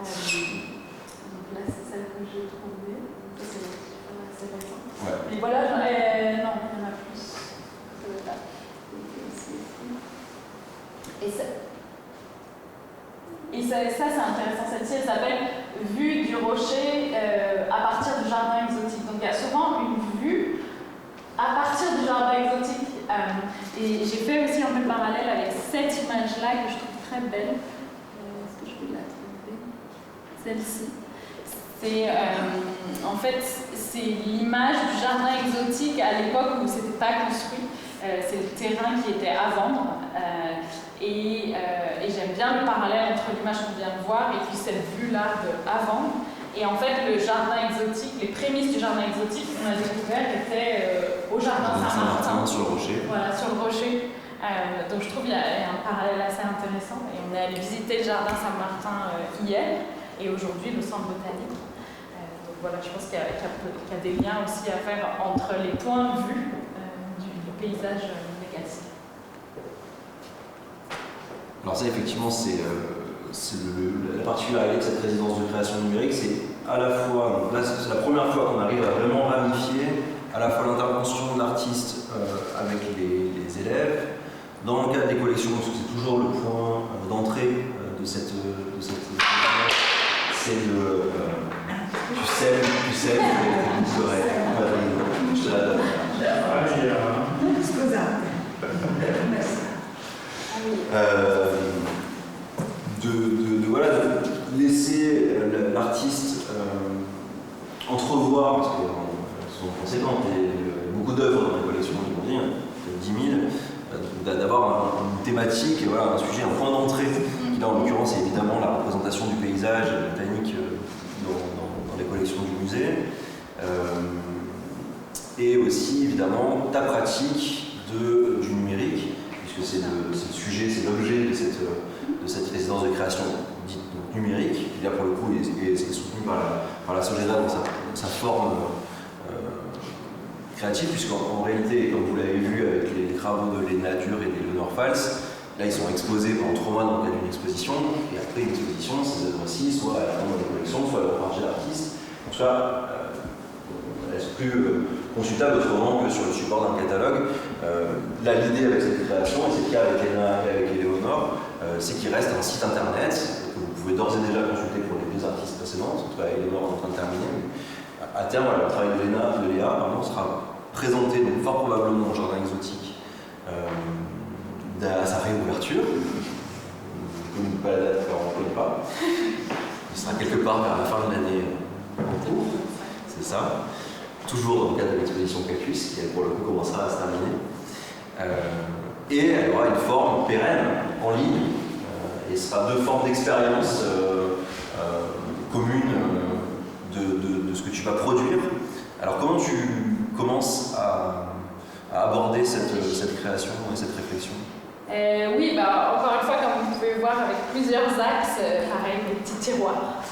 Donc là c'est celle que j'ai trouvée, c'est récent. Ouais. Mais voilà, non, il y en a plus. Et ça c'est intéressant, celle-ci elle s'appelle Vue du rocher à partir du jardin exotique. Donc il y a souvent une vue à partir du jardin exotique. Et j'ai fait aussi un peu le parallèle avec cette image-là que je trouve très belle. Est-ce que je peux la trouver? Celle-ci. C'est en fait c'est l'image du jardin exotique à l'époque où c'était pas construit. C'est le terrain qui était à vendre. Et j'aime bien le parallèle entre l'image qu'on vient de voir et puis cette vue-là à vendre. Et en fait, le jardin exotique, les prémices du jardin exotique qu'on a découvert étaient au jardin Saint-Martin. Sur le rocher. Voilà, sur le rocher. Donc je trouve qu'il y a un parallèle assez intéressant. Et on est allé visiter le jardin Saint-Martin hier. et aujourd'hui le centre botanique. Donc voilà, je pense qu'il y a des liens aussi à faire entre les points de vue du paysage Legacy. Alors ça, effectivement, c'est la particularité de cette résidence de création numérique, c'est à la fois, donc là c'est la première fois qu'on arrive à vraiment ramifier à la fois l'intervention de l'artiste avec les élèves, dans le cadre des collections, parce que c'est toujours le point d'entrée de cette c'est de tu sais, je te la donne. Voilà, de laisser l'artiste entrevoir, parce qu'elles sont conséquentes, et beaucoup d'œuvres dans la collection, je veux dire, 10 000, d'avoir une thématique, voilà, un sujet, un point d'entrée, qui là en l'occurrence est évidemment la représentation du paysage botanique dans les collections du musée, et aussi évidemment ta pratique du numérique, puisque c'est le sujet, c'est l'objet de cette résidence de création dite numérique, qui là pour le coup est soutenue par la Sogeda dans sa forme créative, puisqu'en réalité, comme vous l'avez vu avec les travaux de Léna Dur et d'Eleonore Fals, là ils sont exposés pendant 3 mois dans le cadre d'une exposition, et après une exposition, ces œuvres-ci, soit à la fin de la collection, soit à la marge de l'artiste. Donc ça, est-ce plus consultable autrement que sur le support d'un catalogue. Là, l'idée avec cette création, et c'est le cas avec Léna et avec Eleonore, c'est qu'il reste un site internet que vous pouvez d'ores et déjà consulter pour les 2 artistes précédentes, en tout cas Eleonore est en train de terminer. À terme, le travail de Léa sera présenté donc, fort probablement au Jardin Exotique à sa réouverture. Je ne connais pas la date car on ne connaît pas. Il sera quelque part vers la fin de l'année en cours, c'est ça. Toujours dans le cadre de l'exposition Cactus, qui pour le coup commencera à se terminer. Et elle aura une forme pérenne en ligne, et ce sera 2 formes d'expérience communes de ce que tu vas produire. Alors comment tu commences à aborder cette création et cette réflexion? Oui, encore une fois, comme vous pouvez voir, avec plusieurs axes, pareil, des petits tiroirs.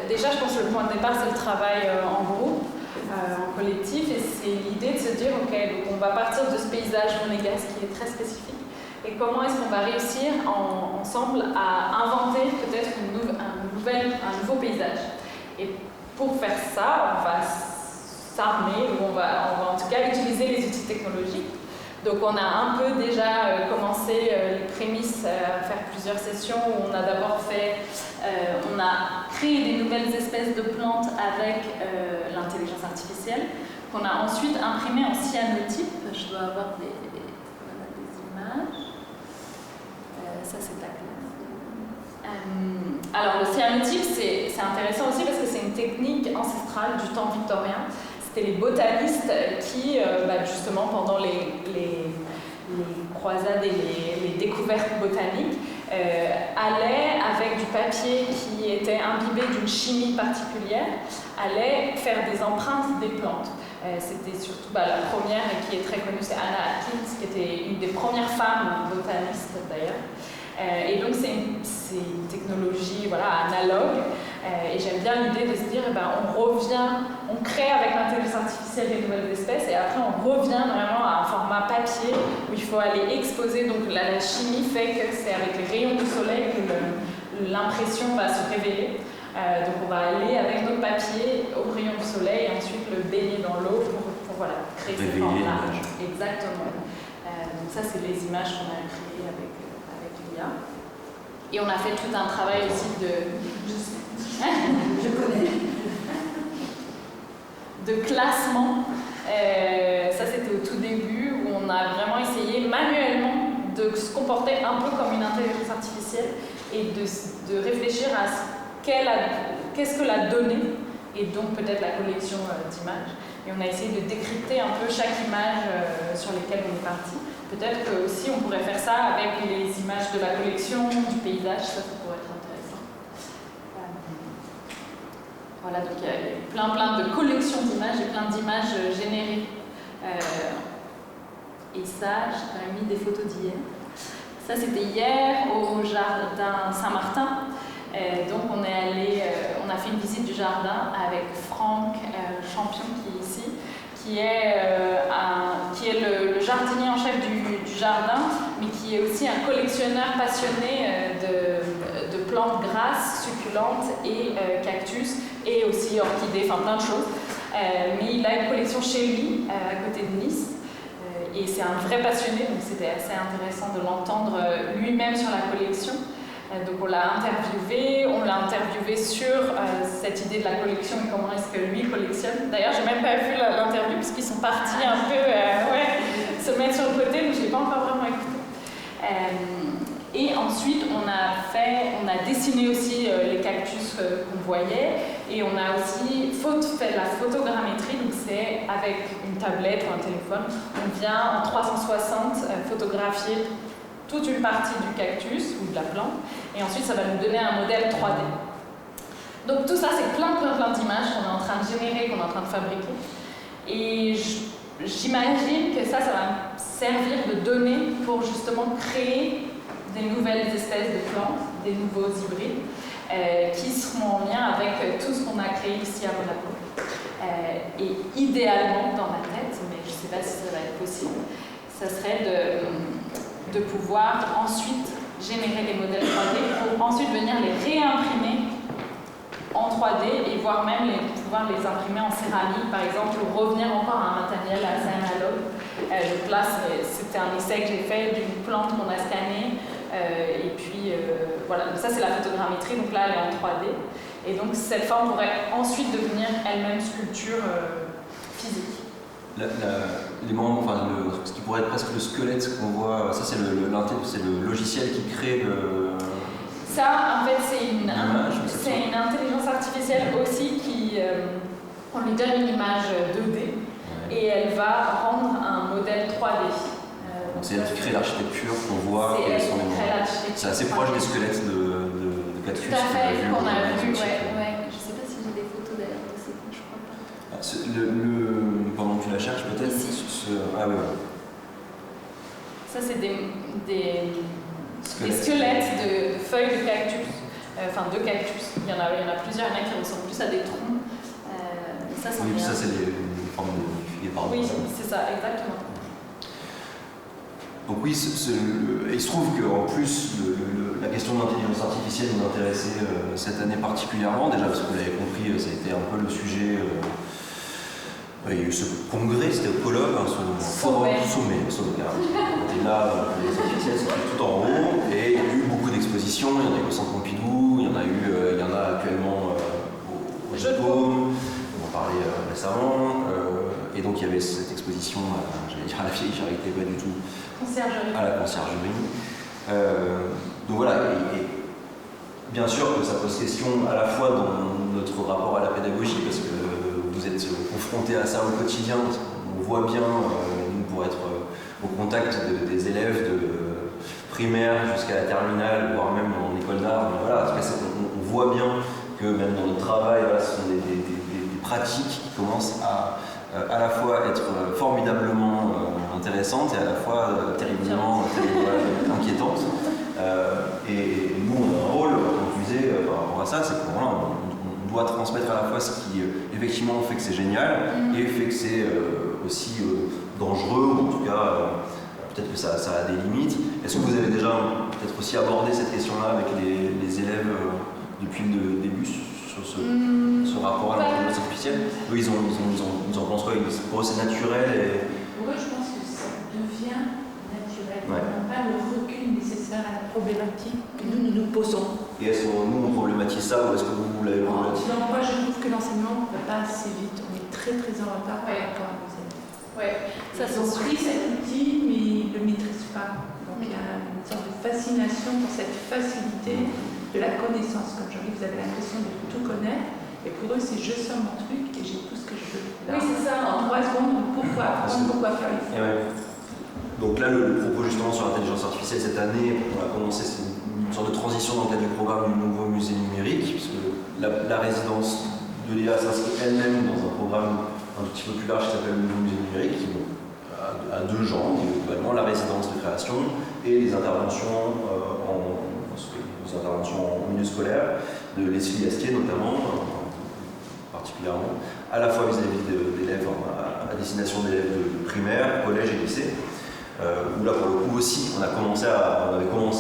Déjà, je pense que le point de départ, c'est le travail en groupe, en collectif, et c'est l'idée de se dire, ok, donc on va partir de ce paysage monégasque qui est très spécifique, et comment est-ce qu'on va réussir ensemble à inventer peut-être un nouveau paysage. Et pour faire ça, on va s'armer, ou on va en tout cas utiliser les outils technologiques. Donc on a un peu déjà commencé les prémices à faire plusieurs sessions où on a d'abord on a créé des nouvelles espèces de plantes avec l'intelligence artificielle, qu'on a ensuite imprimé en cyanotype. Je dois avoir des images. Ça c'est ta classe. Alors le cyanotype c'est intéressant aussi parce que c'est une technique ancestrale du temps victorien. C'était les botanistes qui, justement, pendant les croisades et les découvertes botaniques, allaient, avec du papier qui était imbibé d'une chimie particulière, allaient faire des empreintes des plantes. C'était surtout la première et qui est très connue, c'est Anna Atkins, qui était une des premières femmes botanistes d'ailleurs. Et donc c'est une technologie analogue, et j'aime bien l'idée de se dire on crée avec l'intelligence artificielle des nouvelles espèces et après on revient vraiment à un format papier où il faut aller exposer, donc la chimie fait que c'est avec les rayons du soleil que l'impression va se révéler. Donc on va aller avec notre papier aux rayons du soleil et ensuite le baigner dans l'eau pour créer cette forme-là. Exactement. Donc ça c'est les images qu'on a créées avec l'IA. Et on a fait tout un travail aussi Je connais. de classement. Ça c'était au tout début où on a vraiment essayé manuellement de se comporter un peu comme une intelligence artificielle et de réfléchir à qu'est-ce que la donnée et donc peut-être la collection d'images. Et on a essayé de décrypter un peu chaque image sur lesquelles on est parti. Peut-être que aussi on pourrait faire ça avec les images de la collection, du paysage, ça pourrait être intéressant. Voilà, donc il y a plein de collections d'images et plein d'images générées. Et ça, j'ai quand même mis des photos d'hier. Ça, c'était hier au jardin Saint-Martin. Donc on a fait une visite du jardin avec Franck Champion qui est ici, qui est le jardinier en chef du jardin, mais qui est aussi un collectionneur passionné de plantes grasses, succulentes et cactus, et aussi orchidées, enfin plein de choses. Mais il a une collection chez lui, à côté de Nice, et c'est un vrai passionné, donc c'était assez intéressant de l'entendre lui-même sur la collection. Donc on l'a interviewé sur cette idée de la collection et comment est-ce que lui collectionne. D'ailleurs, j'ai même pas vu l'interview parce qu'ils sont partis un peu se mettre sur le côté, donc je l'ai pas encore vraiment écouté. Et ensuite, on a dessiné aussi les cactus qu'on voyait, et on a aussi fait la photogrammétrie, donc c'est avec une tablette ou un téléphone, on vient en 360 photographier toute une partie du cactus ou de la plante, et ensuite ça va nous donner un modèle 3D. Donc tout ça, c'est plein d'images qu'on est en train de générer, qu'on est en train de fabriquer, et j'imagine que ça va servir de données pour justement créer des nouvelles espèces de plantes, des nouveaux hybrides, qui seront en lien avec tout ce qu'on a créé ici à Monaco. Et idéalement, dans ma tête, mais je ne sais pas si ça va être possible, ça serait de pouvoir ensuite générer des modèles 3D pour ensuite venir les réimprimer en 3D et voire même pouvoir les imprimer en céramique, par exemple, ou revenir encore à un matériel assez analogue. Donc là, c'était un essai que j'ai fait d'une plante qu'on a scannée. Et puis voilà, donc ça c'est la photogrammétrie, donc là elle est en 3D. Et donc cette forme pourrait ensuite devenir elle-même sculpture physique. Les membres, enfin, ce qui pourrait être presque le squelette qu'on voit, ça c'est le logiciel qui crée le... Ça, en fait, c'est une intelligence artificielle aussi qui... on lui donne une image 2D et elle va rendre un modèle 3D. Donc c'est elle qui crée l'architecture qu'on voit. C'est assez proche des squelettes de cactus. Tout à fait, qu'on a vu, ouais. Je sais pas si j'ai des photos d'ailleurs de ces je crois pas. Pendant que tu la cherches peut-être. Ah oui, ouais. Ça c'est des squelettes de feuilles de cactus, de cactus. Il y en a plusieurs, il y en a qui ressemblent plus à des troncs. Ça c'est des formes de figuier, pardon. Oui, c'est ça, exactement. Donc oui, il se trouve qu'en plus, la question de l'intelligence artificielle nous intéressait cette année particulièrement, déjà parce que vous l'avez compris, ça a été un peu le sujet. Il y a eu ce congrès, c'était au colloque, ce forum sommet. Et là, l'intelligence artificielle, c'était tout en haut, et il y a eu beaucoup d'expositions, il y en a eu au Centre Pompidou, il y en a actuellement au Japon, on en parlait récemment, et donc il y avait cette exposition, j'allais dire à la Vieille Charité, pas du tout. À la conciergerie. Donc voilà, et bien sûr que ça pose question à la fois dans notre rapport à la pédagogie, parce que vous êtes confrontés à ça au quotidien, on voit bien, nous pour être au contact des élèves de primaire jusqu'à la terminale, voire même en école d'art, mais voilà, on voit bien que même dans notre travail, voilà, ce sont des pratiques qui commencent à la fois être formidablement intéressantes et à la fois terriblement inquiétantes. Et nous, on a un rôle, comme tu disais, par rapport à ça, c'est qu'on doit transmettre à la fois ce qui, effectivement, fait que c'est génial et fait que c'est aussi dangereux, ou en tout cas, peut-être que ça a des limites. Est-ce que vous avez déjà peut-être aussi abordé cette question-là avec les élèves depuis le début sur ce rapport à l'intelligence artificielle? Eux, ils en pensent quoi? Pour eux, c'est naturel et... Pour eux, je pense que ça devient naturel. Ouais. On n'a pas le recul nécessaire à la problématique que nous posons. Et est-ce que nous, on problématise ça ou est-ce que vous l'avez problématisé? Non, moi, je trouve que l'enseignement ne va pas assez vite. On est très en retard par rapport à nos élèves. Ouais. Ils ont pris cet outil, mais ils ne le maîtrisent pas. Donc il y a une sorte de fascination pour cette facilité de la connaissance. Comme je dis, vous avez l'impression de tout connaître. Et pour eux, c'est je sors mon truc et j'ai tout ce que je veux. Là, oui, c'est ça. En 3 secondes, pourquoi apprendre, pourquoi faire les choses. Ouais. Donc là, le propos justement sur l'intelligence artificielle cette année, on a commencé une sorte de transition dans le cadre du programme du nouveau musée numérique, puisque la résidence de l'IA s'inscrit elle-même dans un programme un tout petit peu plus large qui s'appelle le nouveau musée numérique, qui a deux genres, globalement la résidence de création et les interventions en nos interventions en milieu scolaire, de Leslie Astier notamment, particulièrement, à la fois vis-à-vis d'élèves à destination d'élèves de primaire, collège et lycée, où là pour le coup aussi on avait commencé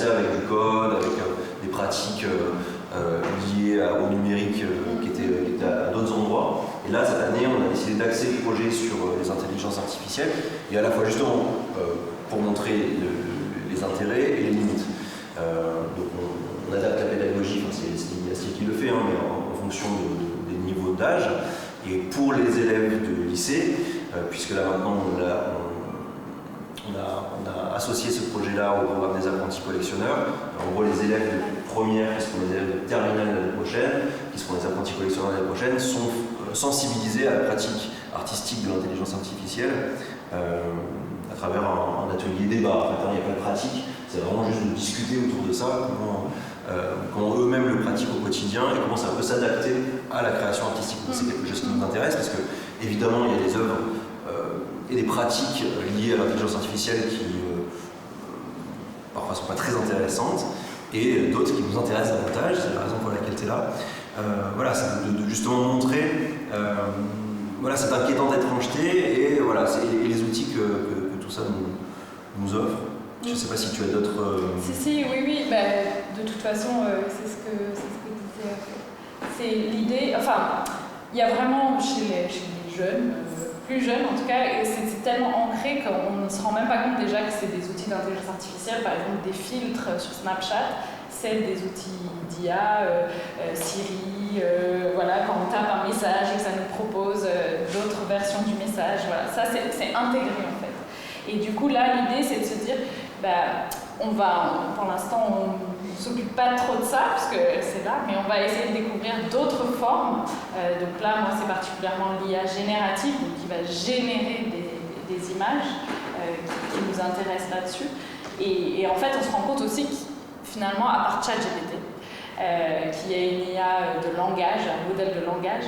avec du code, avec des pratiques liées au numérique qui étaient à d'autres endroits. Et là cette année on a décidé d'axer le projet sur les intelligences artificielles, et à la fois justement pour montrer les intérêts et les limites. Donc on adapte la pédagogie, enfin, c'est Astier qui le fait, hein, mais en fonction des niveaux d'âge. Et pour les élèves de lycée, puisque là maintenant on a associé ce projet-là au programme des apprentis collectionneurs. En gros, les élèves de première, qui seront les élèves de terminale l'année prochaine, qui seront les apprentis collectionneurs l'année prochaine, sont sensibilisés à la pratique artistique de l'intelligence artificielle à travers un atelier débat. En fait, il n'y a pas de pratique, c'est vraiment juste de discuter autour de ça, comment eux-mêmes le pratiquent au quotidien et comment ça peut s'adapter à la création artistique. C'est quelque chose qui nous intéresse parce que, évidemment, il y a des œuvres et des pratiques liées à l'intelligence artificielle qui parfois ne sont pas très intéressantes, et d'autres qui nous intéressent davantage. C'est la raison pour laquelle tu es là. Voilà, c'est de justement montrer cette inquiétante étrangeté et, et les outils que tout ça nous offre. Je ne sais pas si tu as d'autres... Si, oui. De toute façon, c'est ce que disait. C'est l'idée... Enfin, il y a vraiment chez les jeunes, plus jeunes en tout cas, c'est tellement ancré qu'on ne se rend même pas compte déjà que c'est des outils d'intelligence artificielle. Par exemple, des filtres sur Snapchat, c'est des outils d'IA, Siri, quand on tape un message et que ça nous propose d'autres versions du message. Voilà, ça c'est intégré en fait. Et du coup, là, l'idée, c'est de se dire, pour l'instant, on ne s'occupe pas trop de ça, parce que c'est là, mais on va essayer de découvrir d'autres formes. Donc là, moi, c'est particulièrement l'IA générative, donc qui va générer des images qui nous intéressent là-dessus. Et en fait, on se rend compte aussi que, finalement, à part ChatGPT, qui est une IA de langage, un modèle de langage,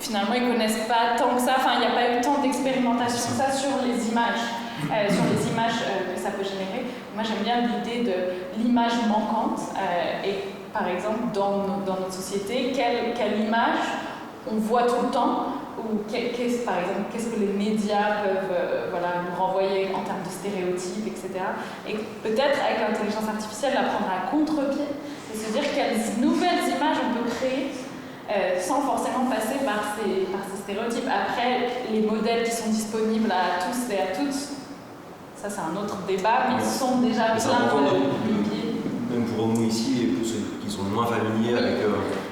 finalement, ils ne connaissent pas tant que ça, il n'y a pas eu tant d'expérimentation que ça sur les images, que ça peut générer. Moi, j'aime bien l'idée de l'image manquante, et par exemple, dans notre société, quelle image on voit tout le temps, ou par exemple, qu'est-ce que les médias peuvent nous renvoyer en termes de stéréotypes, etc. Et peut-être, avec l'intelligence artificielle, la prendre à contre-pied, et se dire quelles nouvelles images on peut créer sans forcément passer par ces stéréotypes. Après, les modèles qui sont disponibles à tous et à toutes, ça c'est un autre débat, mais ils sont déjà plein de biais. Même pour nous ici, et pour ceux qui sont moins familiers avec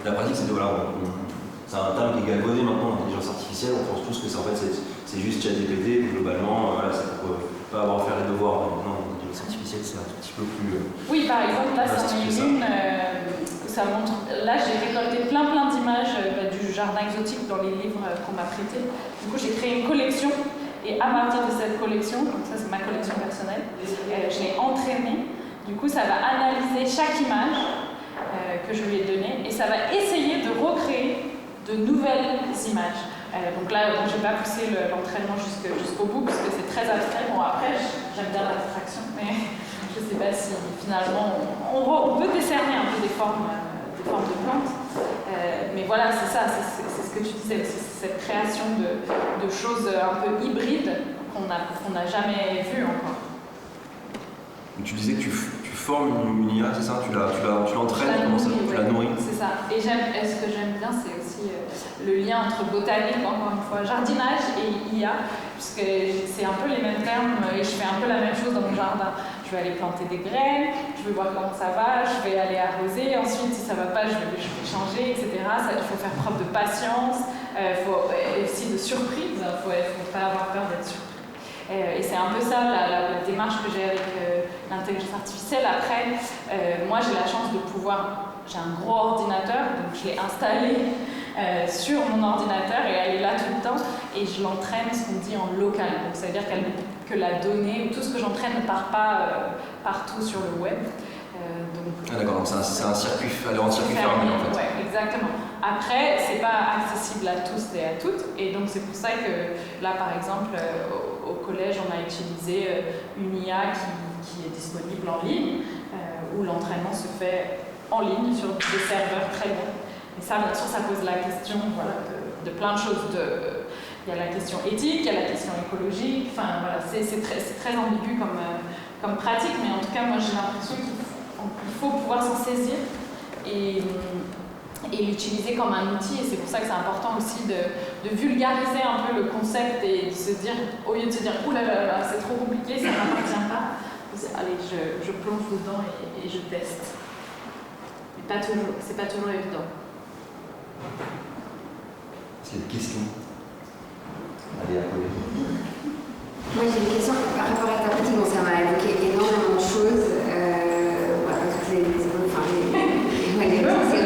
la pratique, c'est c'est un terme qui est galvaudé maintenant, l'intelligence artificielle. On pense tous que c'est juste ChatGPT, globalement, c'est pour pas avoir à faire les devoirs. Non, l'intelligence artificielle, c'est un tout petit peu plus... Oui, par exemple, là, c'en est une... ça montre, là j'ai récolté plein d'images du jardin exotique dans les livres qu'on m'a prêtés. Du coup j'ai créé une collection, et à partir de cette collection, donc ça c'est ma collection personnelle, je l'ai entraînée. Du coup ça va analyser chaque image que je lui ai donnée, et ça va essayer de recréer de nouvelles images. Donc là je n'ai pas poussé l'entraînement jusqu'au bout parce que c'est très abstrait. Bon, après j'aime bien l'abstraction, mais je ne sais pas si finalement on peut décerner un peu des formes de plantes, mais voilà, c'est ça, c'est ce que tu disais, c'est cette création de choses un peu hybrides qu'on n'a jamais vues encore. Tu disais que tu formes une IA, c'est ça? Tu l'entraînes, comment ça? Tu la nourris? C'est ça. Et ce que j'aime bien, c'est aussi le lien entre botanique, encore une fois, jardinage et IA, puisque c'est un peu les mêmes termes, et je fais un peu la même chose dans mon jardin. Je vais aller planter des graines, je vais voir comment ça va, je vais aller arroser, ensuite si ça va pas, je vais changer, etc. Il faut faire preuve de patience, faut aussi de surprise, il ne faut pas avoir peur d'être surpris. Et c'est un peu ça la démarche que j'ai avec l'intelligence artificielle. Après, moi j'ai la chance de pouvoir, j'ai un gros ordinateur, donc je l'ai installé sur mon ordinateur et elle est là tout le temps, et je l'entraîne, ce qu'on dit, en local. Donc ça veut dire que la donnée, ou tout ce que j'entraîne ne part pas partout sur le web. D'accord, donc c'est un circuit, en circuit fermé en fait. Oui, exactement. Après, c'est pas accessible à tous et à toutes, et donc c'est pour ça que là, par exemple, au collège, on a utilisé une IA qui est disponible en ligne, où l'entraînement se fait en ligne sur des serveurs très bons. Et ça, bien sûr, ça pose la question de plein de choses. Il y a la question éthique, il y a la question écologique, enfin voilà, c'est très ambigu comme pratique, mais en tout cas, moi j'ai l'impression qu'il faut pouvoir s'en saisir et l'utiliser comme un outil, et c'est pour ça que c'est important aussi de vulgariser un peu le concept et de se dire, au lieu de se dire « Ouh là là, c'est trop compliqué, ça ne m'appartient pas », allez, je plonge dedans et je teste. Mais c'est pas toujours évident. C'est une question. Allez, à Pauline. Moi j'ai une question par rapport à ta pratique, ça m'a évoqué énormément de choses. Voilà, toutes les c'est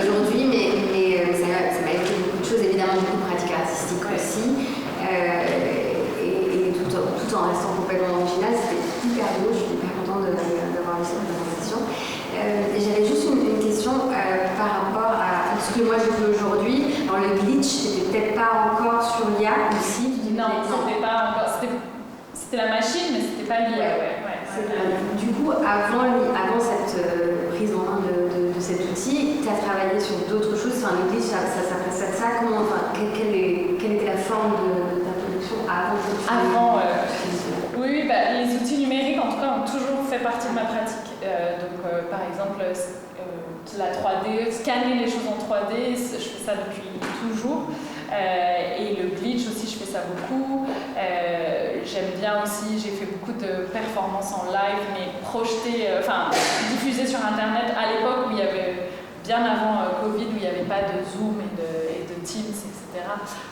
aujourd'hui, mais ça m'a évoqué beaucoup de choses, évidemment beaucoup de pratiques artistiques aussi. Et tout en restant complètement original, c'était hyper beau, je suis hyper contente d'avoir vu cette présentation. J'avais juste une question par rapport à ce que moi je fais aujourd'hui. Alors le glitch, c'était peut-être pas encore sur l'IA aussi. Non, c'était pas encore. C'était la machine, mais c'était pas l'IA. Du coup, avant cette prise en main de cet outil, tu as travaillé sur d'autres choses. Enfin, le glitch, ça s'adresse à ça. Quelle était la forme de ta production avant Oui, les outils numériques, en tout cas, ont toujours fait partie de ma pratique. Par exemple, la 3D, scanner les choses en 3D, je fais ça depuis toujours. Et le glitch aussi, je fais ça beaucoup. J'aime bien aussi, j'ai fait beaucoup de performances en live, mais diffusées sur Internet à l'époque où il y avait, bien avant Covid, où il n'y avait pas de Zoom et de Teams, etc.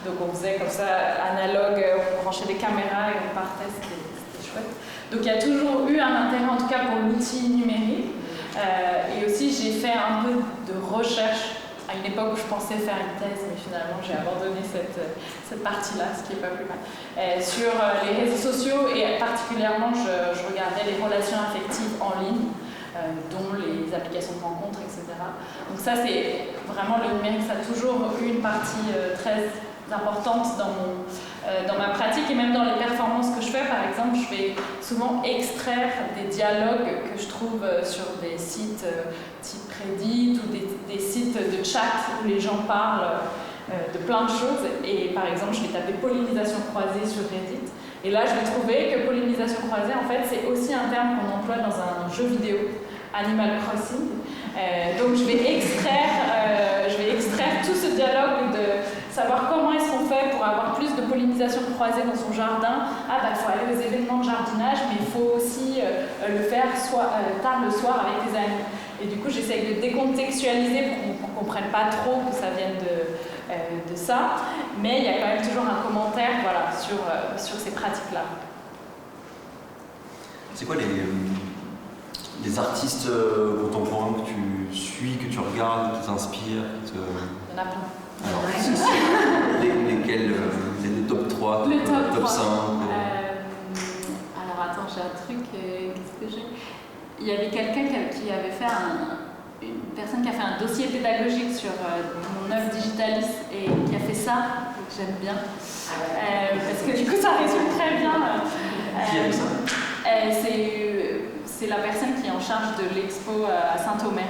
Donc on faisait comme ça, analogue, on branchait des caméras et on partait, c'était chouette. Donc il y a toujours eu un intérêt, en tout cas pour l'outil numérique. Et aussi, j'ai fait un peu de recherche à une époque où je pensais faire une thèse, mais finalement j'ai abandonné cette partie-là, ce qui n'est pas plus mal. Sur les réseaux sociaux, et particulièrement je regardais les relations affectives en ligne, dont les applications de rencontres, etc. Donc ça, c'est vraiment le numérique, ça a toujours eu une partie très importante dans ma pratique, et même dans les performances que je fais. Par exemple, je vais souvent extraire des dialogues que je trouve sur des sites type Reddit ou des sites de chat où les gens parlent de plein de choses. Et par exemple, je vais taper pollinisation croisée sur Reddit, et là je vais trouver que pollinisation croisée, en fait, c'est aussi un terme qu'on emploie dans un jeu vidéo, Animal Crossing. Donc je vais extraire tout ce dialogue de savoir comment est-ce qu'on fait pour avoir plus de pollinisation croisée dans son jardin. Il faut aller aux événements de jardinage, mais il faut aussi le faire tard le soir avec tes amis. Et du coup, j'essaye de décontextualiser pour qu'on ne comprenne pas trop que ça vienne de ça. Mais il y a quand même toujours un commentaire sur ces pratiques-là. C'est quoi les artistes contemporains que tu suis, que tu regardes, qui t'inspirent Il y en a plein. Alors, lesquels les top 3, le top 5 Alors attends, j'ai un truc, qu'est-ce que j'ai? Il y avait quelqu'un qui avait fait une personne qui a fait un dossier pédagogique sur mon œuvre Digitalis et qui a fait ça, que j'aime bien. Parce que du coup ça résume très bien. Qui a fait ça? C'est la personne qui est en charge de l'expo à Saint-Omer,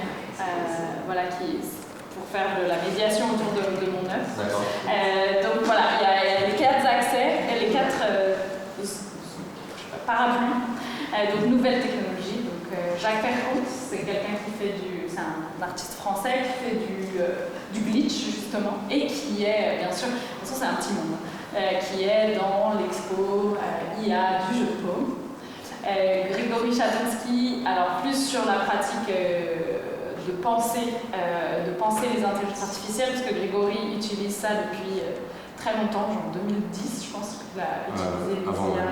pour faire de la médiation autour de mon œuvre. Donc voilà, il y a les 4 accès, et les 4 parapluies, donc nouvelles technologies. Donc Jacques Perrault, c'est quelqu'un c'est un artiste français qui fait du glitch justement, et qui est, bien sûr, de toute façon c'est un petit monde, qui est dans l'expo IA du jeu de paume. Grégory Chatonsky, alors plus sur la pratique de penser les intelligences artificielles, parce que Grégory utilise ça depuis très longtemps, genre 2010, je pense qu'il a utilisé les IA.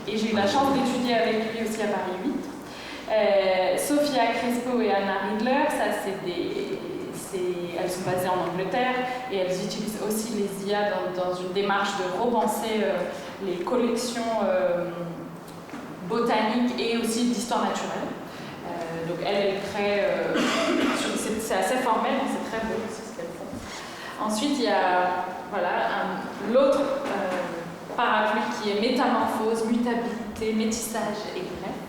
Et j'ai eu la chance d'étudier avec lui aussi à Paris 8. Sophia Crespo et Anna Riedler, elles sont basées en Angleterre, et elles utilisent aussi les IA dans une démarche de repenser les collections botaniques et aussi d'histoire naturelle. Donc elles créent, c'est assez formel, mais c'est très beau aussi ce qu'elles font. Ensuite, il y a l'autre parapluie qui est métamorphose, mutabilité, métissage et greffe.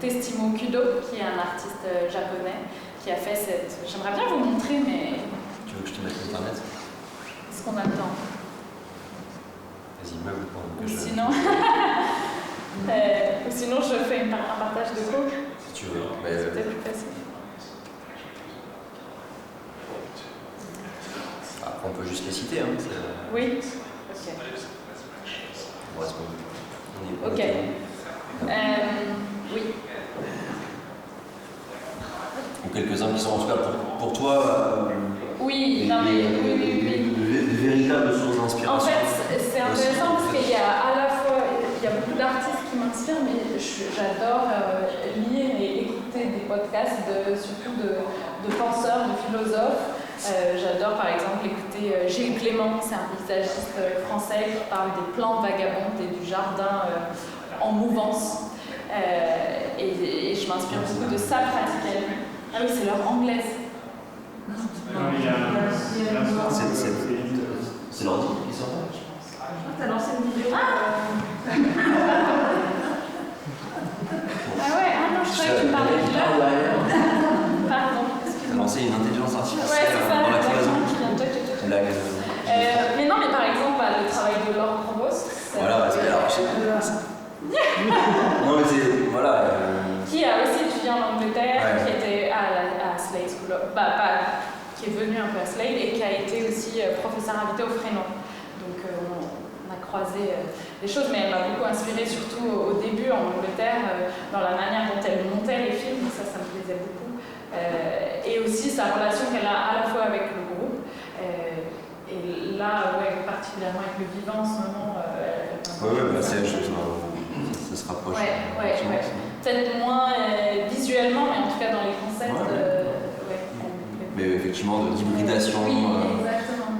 Testimo Kudo, qui est un artiste japonais, qui a fait cette... J'aimerais bien vous montrer, mais... Tu veux que je te mette l'internet? Est-ce qu'on a le temps? Vas-y, meuble. Sinon... ou sinon, je fais un partage de co. Si tu veux. C'est peut-être plus facile. Après, on peut juste les citer. Hein, oui. Ok. Ok. Oui. Ou quelques-uns qui sont en tout cas pour toi. Oui, non mais de véritables sources d'inspiration. En fait, c'est intéressant parce qu'il y a à la fois beaucoup d'artistes qui m'inspirent, mais j'adore lire et écouter des podcasts surtout de penseurs, de philosophes. J'adore par exemple écouter Gilles Clément, c'est un paysagiste français qui parle des plantes vagabondes et du jardin en mouvance. Et je m'inspire beaucoup de sa pratique à lui. Ah oui, c'est leur anglaise. C'est l'ordi qui sort. T'as lancé une vidéo. Ah ouais, non, je croyais que tu me parlais de là. Pardon. T'as lancé une intelligence artificielle dans la cloison. Mais non, mais par exemple, le travail de Laure Provost. Voilà, c'est alors. Non, mais c'est. Voilà. Qui a aussi étudié en Angleterre, ouais. Qui était à Slade School of... qui est venu un peu à Slade et qui a été aussi professeur invité au Fresno. Donc on a croisé des choses, mais elle m'a beaucoup inspirée, surtout au début en Angleterre, dans la manière dont elle montait les films, ça me plaisait beaucoup. Et aussi sa relation qu'elle a à la fois avec le groupe, et là, particulièrement avec le vivant en ce moment. Ça se rapproche. Peut-être moins visuellement, mais en tout cas dans les concepts. Mais effectivement, d'hybridation. Oui, exactement.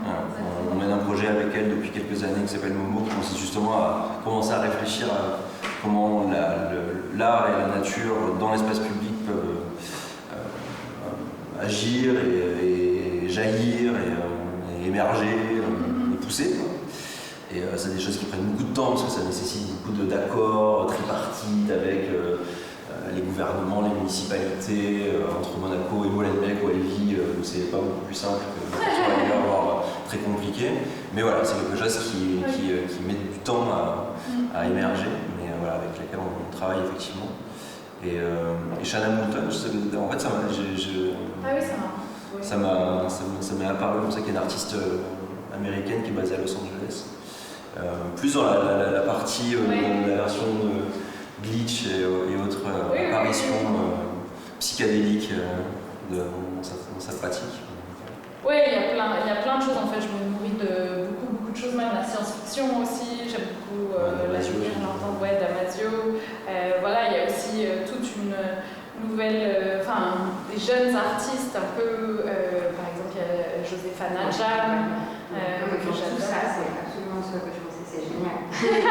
On mène un projet avec elle depuis quelques années qui s'appelle Momo, qui consiste justement à commencer à réfléchir à comment l'art et la nature dans l'espace public peuvent agir et jaillir et émerger et pousser. Et c'est des choses qui prennent beaucoup de temps parce que ça nécessite beaucoup d'accords tripartites avec les gouvernements, les municipalités, entre Monaco et Molenbeek où elle vit, où c'est pas beaucoup plus simple que ailleurs, voire très compliqué. Mais voilà, c'est quelque chose qui met du temps à émerger, mais voilà, avec laquelle on travaille effectivement. Et Shannon Moulton, en fait, ça m'est apparu comme ça, qu'il y a une artiste américaine qui est basée à Los Angeles. Plus dans la partie de la version glitch et autres apparitions psychédéliques dans sa pratique. Oui, il y a plein de choses en fait. Je me nourris de beaucoup de choses, même la science-fiction aussi. J'aime beaucoup la l'entendre d'Amasio. Voilà, il y a aussi toute une nouvelle, des jeunes artistes un peu, par exemple, il y a Josepha Nadja, que j'adore. Ça, c'est absolument ce que je pensais, c'est génial. C'est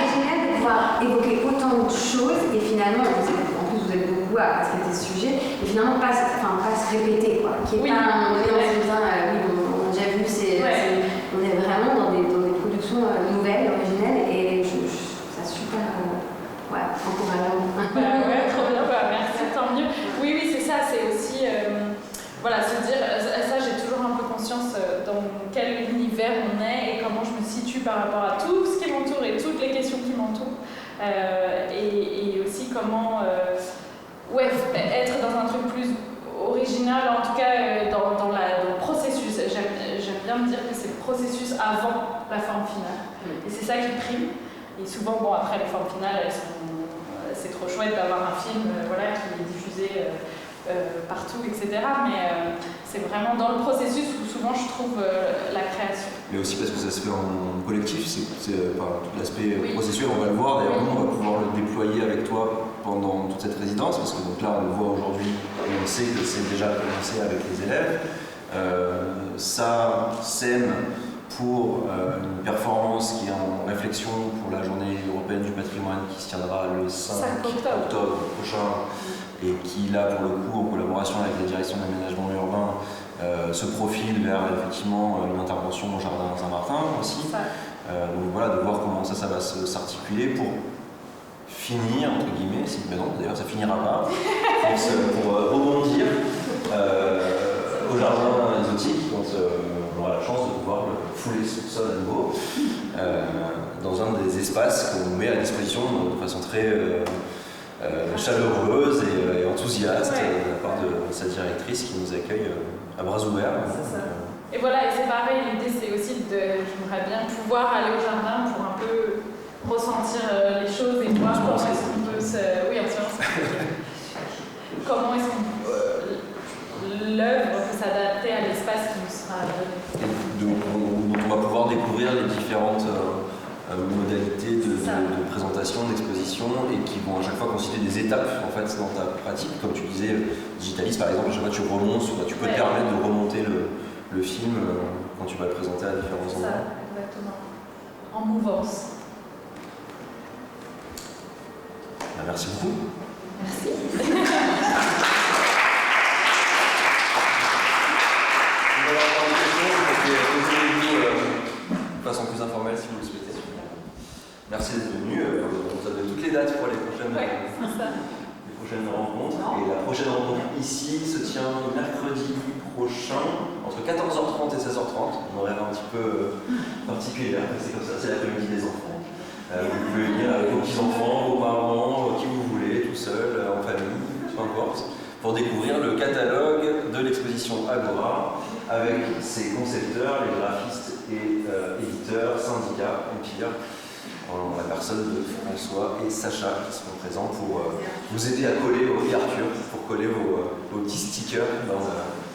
génial de pouvoir évoquer autant de choses et finalement, en plus vous êtes beaucoup à traiter ce sujet, et finalement pas se répéter, quoi. Qui est pas un moment donné en se disant, on a déjà vu, on est vraiment dans des productions nouvelles, originelles, et je trouve ça super encourageant. Trop bien, merci, tant mieux. Oui, c'est ça, c'est aussi. Se dire, ça j'ai toujours un peu conscience dans quel univers on est et comment je me situe par rapport à tout ce qui m'entoure et toutes les questions qui m'entourent. Et aussi comment être dans un truc plus original, en tout cas dans le processus. J'aime bien me dire que c'est le processus avant la forme finale. Et c'est ça qui prime. Et souvent, après les formes finales, c'est trop chouette d'avoir un film qui est diffusé partout, etc. Mais c'est vraiment dans le processus où souvent je trouve la création. Mais aussi parce que ça se fait en collectif, tout l'aspect processuel, on va le voir, d'ailleurs nous on va pouvoir le déployer avec toi pendant toute cette résidence, parce que donc là on le voit aujourd'hui et on sait que c'est déjà commencé avec les élèves. Ça sème pour une performance qui est en réflexion pour la journée européenne du patrimoine qui se tiendra le 5 octobre prochain et qui là pour le coup en collaboration avec la direction de l'aménagement urbain se profile vers effectivement une intervention au jardin Saint-Martin aussi. Donc voilà, de voir comment ça va s'articuler pour finir, entre guillemets, mais non, d'ailleurs ça finira pas, pour rebondir au jardin exotique, quand on aura la chance de pouvoir fouler ce sol à nouveau, dans un des espaces qu'on met à disposition de façon très chaleureuse et enthousiaste de la part de sa directrice qui nous accueille à bras ouverts. Et voilà, et c'est pareil, l'idée c'est aussi j'aimerais bien pouvoir aller au jardin pour un peu ressentir les choses et voir comment est-ce qu'on peut oui, en ce moment, comment est-ce qu'on l'œuvre peut s'adapter à l'espace qui nous sera donné. Donc on va pouvoir découvrir les différentes modalités de présentation, d'exposition, et qui vont à chaque fois constituer des étapes en fait, dans ta pratique. Comme tu disais, Digitalis par exemple, à chaque fois tu remontes, tu peux te permettre de remonter le film quand tu vas le présenter à différents endroits. Ça, exactement. En mouvance. Merci beaucoup. Merci. De façon plus informelle si vous le souhaitez. Merci d'être venu. Vous avez toutes les dates pour les prochaines rencontres. Et la prochaine rencontre ici se tient mercredi prochain entre 14h30 et 16h30. Un horaire un petit peu particulier, c'est comme ça, c'est l'après-midi des enfants. Vous pouvez venir avec vos petits-enfants, vos parents, qui vous voulez, tout seul, en famille, peu importe, pour découvrir le catalogue de l'exposition Agora avec ses concepteurs, les graphistes et éditeurs, syndicats, empires, en la personne de François et Sacha qui seront présents pour vous aider à coller, et Arthur, pour coller vos petits stickers dans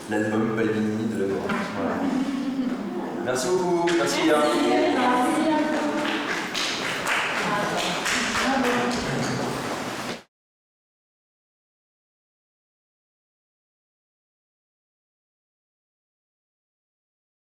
l'album Balbini de l'Agora. Voilà. Merci beaucoup, merci.